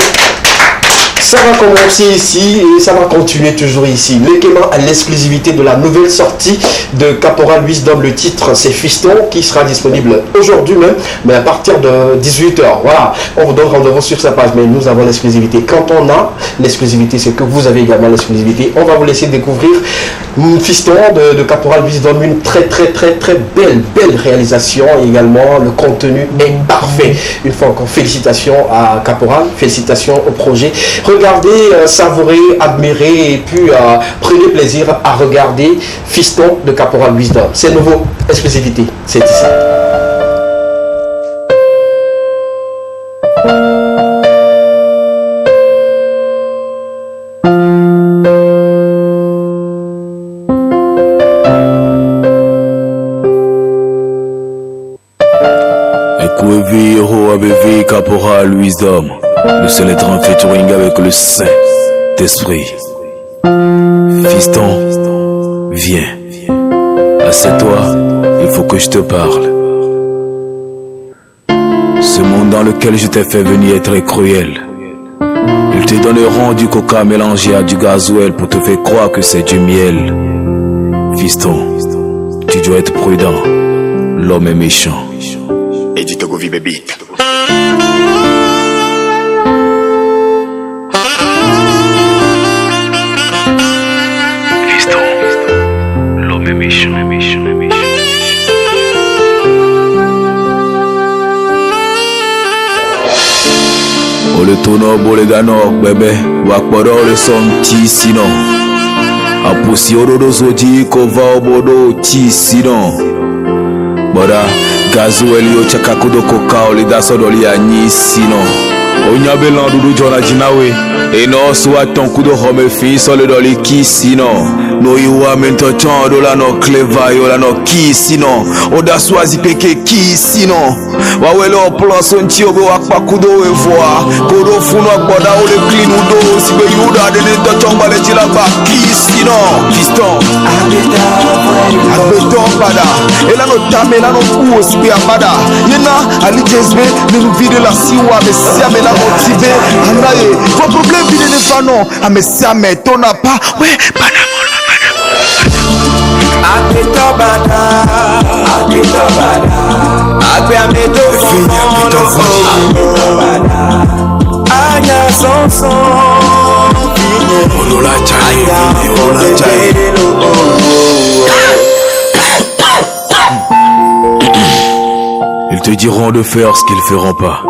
Speaker 1: Ça va commencer ici et ça va continuer toujours ici. Lekema a l'exclusivité de la nouvelle sortie de Caporal Wisdom. Le titre c'est Fiston qui sera disponible aujourd'hui même, mais à partir de 18h. Voilà, on vous donne rendez-vous sur sa page, mais nous avons l'exclusivité. Quand on a l'exclusivité, c'est que vous avez également l'exclusivité. On va vous laisser découvrir Fiston de Caporal Wisdom, une très belle réalisation également. Le contenu est parfait. Une fois encore, félicitations à Caporal, félicitations au projet. Regardez, savourez, admirez et puis prenez plaisir à regarder Fiston de Caporal Wisdom. C'est nouveau, exclusivité, c'est ici.
Speaker 13: Caporal Wisdom, le seul être en featuring avec le Saint-Esprit. Fiston, viens, assieds-toi, il faut que je te parle. Ce monde dans lequel je t'ai fait venir est très cruel. Ils te donneront du coca mélangé à du gasoil pour te faire croire que c'est du miel. Fiston, tu dois être prudent, l'homme est méchant.
Speaker 14: Et dis Togo Vibe Beat.
Speaker 13: O le tono bole ganok bébé wakporo le son ti sino apusi ododo soji kova obodo ti sino boda gazueli yo chakakudo koka oli dasodoli anyi sino onyabe landudu jona jinawe eno suwa tonkudo home fi sole doli ki sino no yuwa mento chondo la no cleva yo la no ki sino oda swazi peke ki sino wawele o plan son ti obe wakpakudo we voa kodo funo akboda o le clean udo sibe yuda de ne to chomba le jilagba ki sino Fiston abeton pada ela no tame la no kuo sibe amada yena ali jezbe ne nous vide la siwa mais sia me la motivé anaye vos problèmes vide ne fa non a mais sia me tona pas ouais Ils te diront de faire ce qu'ils feront pas,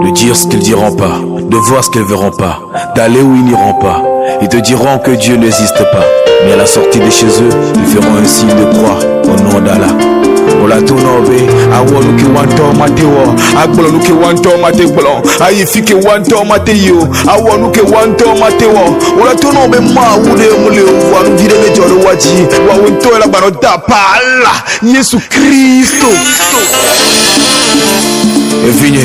Speaker 13: de dire ce qu'ils diront pas, de voir ce qu'ils verront pas, d'aller où ils n'iront pas. Ils te diront que Dieu n'existe pas, mais à la sortie de chez eux, ils feront un signe de croix au nom d'Allah. Ola tonobe, awonu ke wanto matewo, agbolo ke wanto mategbolo, ayifi ke wanto mateyo, awonu ke wanto matewo. Ola tonobe ma wude mule wanu vide me jolo waji, wa wonto la bano da pala, Yesu Cristo. Et fini.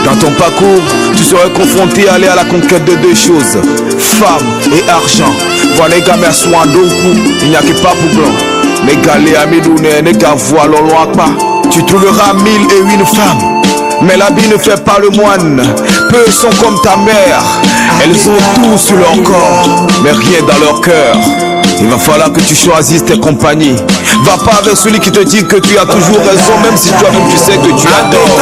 Speaker 13: Dans ton parcours, tu serais confronté à aller à la conquête de deux choses, femme et argent. Voilà les gamins soin d'oku, il n'y a que pas pour blanc. Les galets à midouné, les gars voient loin pas. Tu trouveras 1001 femmes, mais l'habit ne fait pas le moine. Peu sont comme ta mère, elles ont tout sur leur corps, mais rien dans leur cœur. Il va falloir que tu choisisses tes compagnies. Va pas avec celui qui te dit que tu as toujours raison, même si toi-même tu sais que tu as tort.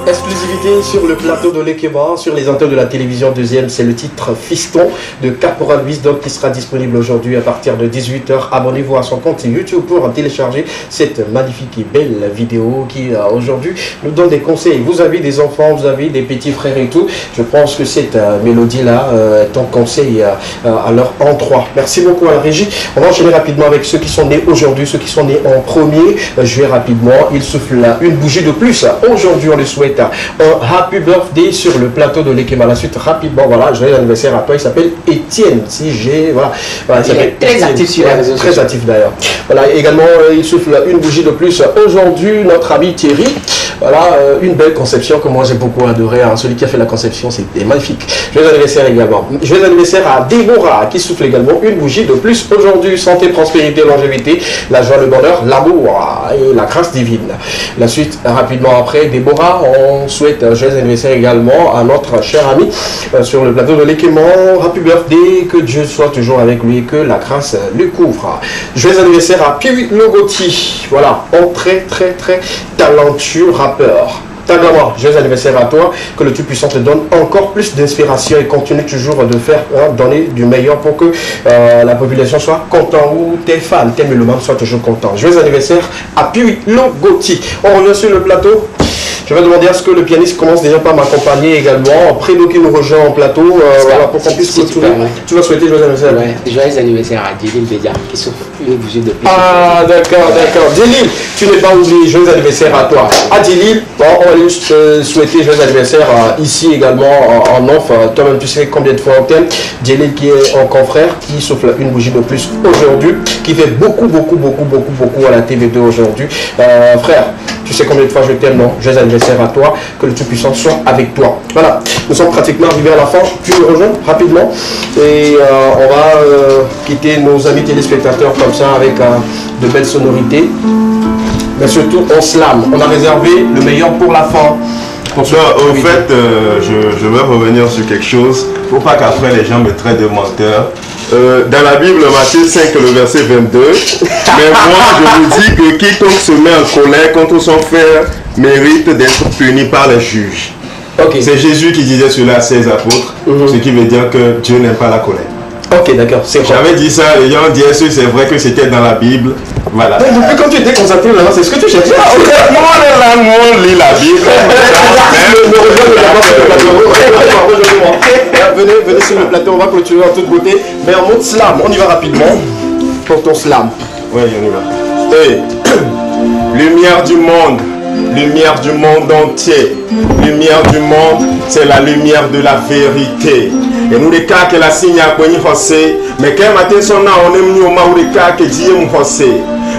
Speaker 1: Exclusivité sur le plateau de l'Ekeba, sur les antennes de la télévision deuxième, c'est le titre Fiston de Caporal Wisdom qui sera disponible aujourd'hui à partir de 18h. Abonnez-vous à son compte YouTube pour télécharger cette magnifique et belle vidéo qui aujourd'hui nous donne des conseils. Vous avez des enfants, vous avez des petits frères et tout. Je pense que cette mélodie-là est un conseil à leur endroit. Merci beaucoup à la régie. On va enchaîner rapidement avec ceux qui sont nés aujourd'hui, ceux qui sont nés en 1er juillet rapidement. Ils soufflent une bougie de plus. Aujourd'hui, on les souhaite un happy birthday sur le plateau de l'Ekeba. La suite rapidement, voilà, joyeux anniversaire à toi. Il s'appelle Étienne. Si j'ai, voilà, il est très actif sur les réseaux sociaux. Très actif d'ailleurs. Voilà, également, il souffle une bougie de plus. Aujourd'hui, notre ami Thierry, voilà, une belle conception que moi j'ai beaucoup adoré. Hein. Celui qui a fait la conception, c'était magnifique. Joyeux anniversaire également. Joyeux anniversaire à Déborah qui souffle également une bougie de plus. Aujourd'hui, santé, prospérité, longévité, la joie, le bonheur, l'amour et la grâce divine. La suite rapidement après. Déborah, on souhaite un joyeux anniversaire également à notre cher ami sur le plateau de l'Ekeba. Happy birthday, que Dieu soit toujours avec lui et que la grâce lui couvre. Joyeux anniversaire à Piwi Logoti. Voilà, un très talentueux rappeur. Tagawa, joyeux anniversaire à toi, que le Tout-Puissant te donne encore plus d'inspiration et continue toujours de faire donner du meilleur pour que la population soit contente ou tes fans, tes mélomanes soient toujours contents. Joyeux anniversaire à Piwi Logoti. On revient sur le plateau. Je vais demander à ce que le pianiste commence déjà par m'accompagner également. Prédo qui nous rejoint en plateau, voilà, pour qu'on puisse retrouver. Tu vas souhaiter joyeux anniversaire.
Speaker 11: Ouais, joyeux anniversaire à Djelil Bédia qui souffle une bougie de plus.
Speaker 1: Ah d'accord. Djelil, tu n'es pas oublié, joyeux anniversaire à toi. À Djelil, bon, on va juste souhaiter joyeux anniversaire ici également en off. Toi-même tu sais combien de fois on t'aime. Djelil qui est un confrère, qui souffle une bougie de plus aujourd'hui, qui fait beaucoup à la TV2 aujourd'hui. Frère, tu sais combien de fois je t'aime, non? Joyeux anniversaire à toi, que le Tout-Puissant soit avec toi. Voilà, nous sommes pratiquement arrivés à la fin. Tu me rejoins rapidement et on va quitter nos amis téléspectateurs comme ça avec de belles sonorités. Mais surtout, on slam. On a réservé le meilleur pour la fin.
Speaker 3: Au fait, je vais revenir sur quelque chose pour pas qu'après les gens me traitent de menteur. Dans la Bible, Matthieu 5, le verset 22, mais moi je vous dis que quiconque se met en colère contre son frère mérite d'être puni par les juges. Okay. C'est Jésus qui disait cela à ses apôtres, ce qui veut dire que Dieu n'aime pas la colère.
Speaker 1: Ok, d'accord, c'est vrai.
Speaker 3: J'avais dit ça, les gens disaient est-ce que c'est vrai que c'était dans la Bible? Voilà.
Speaker 1: Mais depuis quand tu étais concentré là, c'est ce que tu cherchais.
Speaker 3: On lit la Bible.
Speaker 1: Venez sur le plateau, on va clôturer en toute beauté. Mais en mode slam, on y va rapidement pour ton slam.
Speaker 3: Oui, on y va. Hey. Lumière du monde entier. Lumière du monde, c'est la lumière de la vérité. Et nous les cas que la signe a connu José, mais quand matin son nom on aime nous ma ou les cas que Dieu mon José.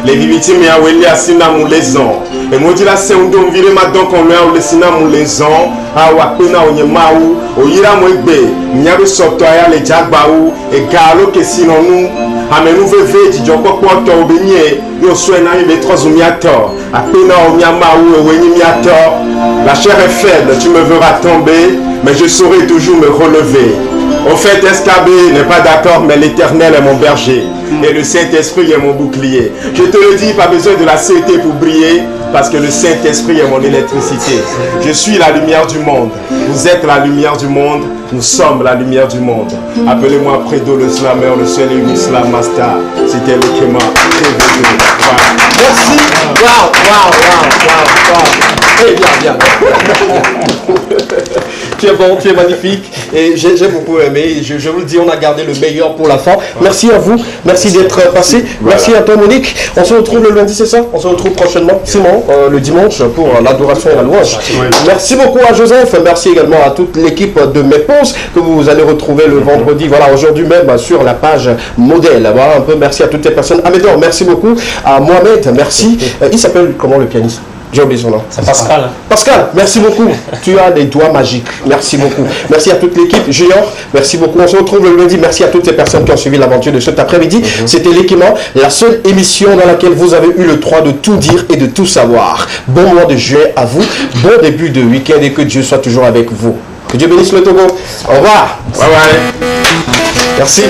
Speaker 3: Les victimes a weli a sina mon leson. Et nous dit la c'est on donne virer ma donc on leur le sina mon leson. A wa pena on yema ou o yira mo egbe. Nyaru sopto aya le jagba ou et galo que sinon nous amenu veve di joko poto obenye yo swena ibe trozumiator. A pena o nyama ou weni miator. La chair est faible, tu me verras tomber, mais je saurai toujours me relever. Au fait, Escabé n'est pas d'accord, mais l'Éternel est mon berger. Et le Saint-Esprit est mon bouclier. Je te le dis, pas besoin de la CT pour briller, parce que le Saint-Esprit est mon électricité. Je suis la lumière du monde. Vous êtes la lumière du monde. Nous sommes la lumière du monde. Appelez-moi Prédo le slammer, le seul et unique slam master. C'était l'Ekeba. Voilà.
Speaker 1: Merci. Wow. Très bien. tu es bon, tu es magnifique. Et j'ai beaucoup aimé. Je vous le dis, on a gardé le meilleur pour la fin. Merci à vous. Merci d'être passé. Merci à toi, Monique. On se retrouve le lundi, c'est ça? On se retrouve prochainement, Simon, le dimanche pour l'adoration et la louange. Merci beaucoup à Joseph. Merci également à toute l'équipe de Mes Pauses que vous allez retrouver le vendredi. Voilà, aujourd'hui même sur la page modèle. Voilà un peu. Merci à toutes les personnes. Amédor, merci beaucoup. À Mohamed, merci. Il s'appelle comment le pianiste? J'ai oublié son nom.
Speaker 8: C'est Pascal.
Speaker 1: Pascal, merci beaucoup. Tu as des doigts magiques. Merci beaucoup. Merci à toute l'équipe. Junior, merci beaucoup. On se retrouve le lundi. Merci à toutes les personnes qui ont suivi l'aventure de cet après-midi. C'était L'équipement, la seule émission dans laquelle vous avez eu le droit de tout dire et de tout savoir. Bon mois de juillet à vous. Bon début de week-end et que Dieu soit toujours avec vous. Que Dieu bénisse le Togo. Au revoir. Bye bye. Merci.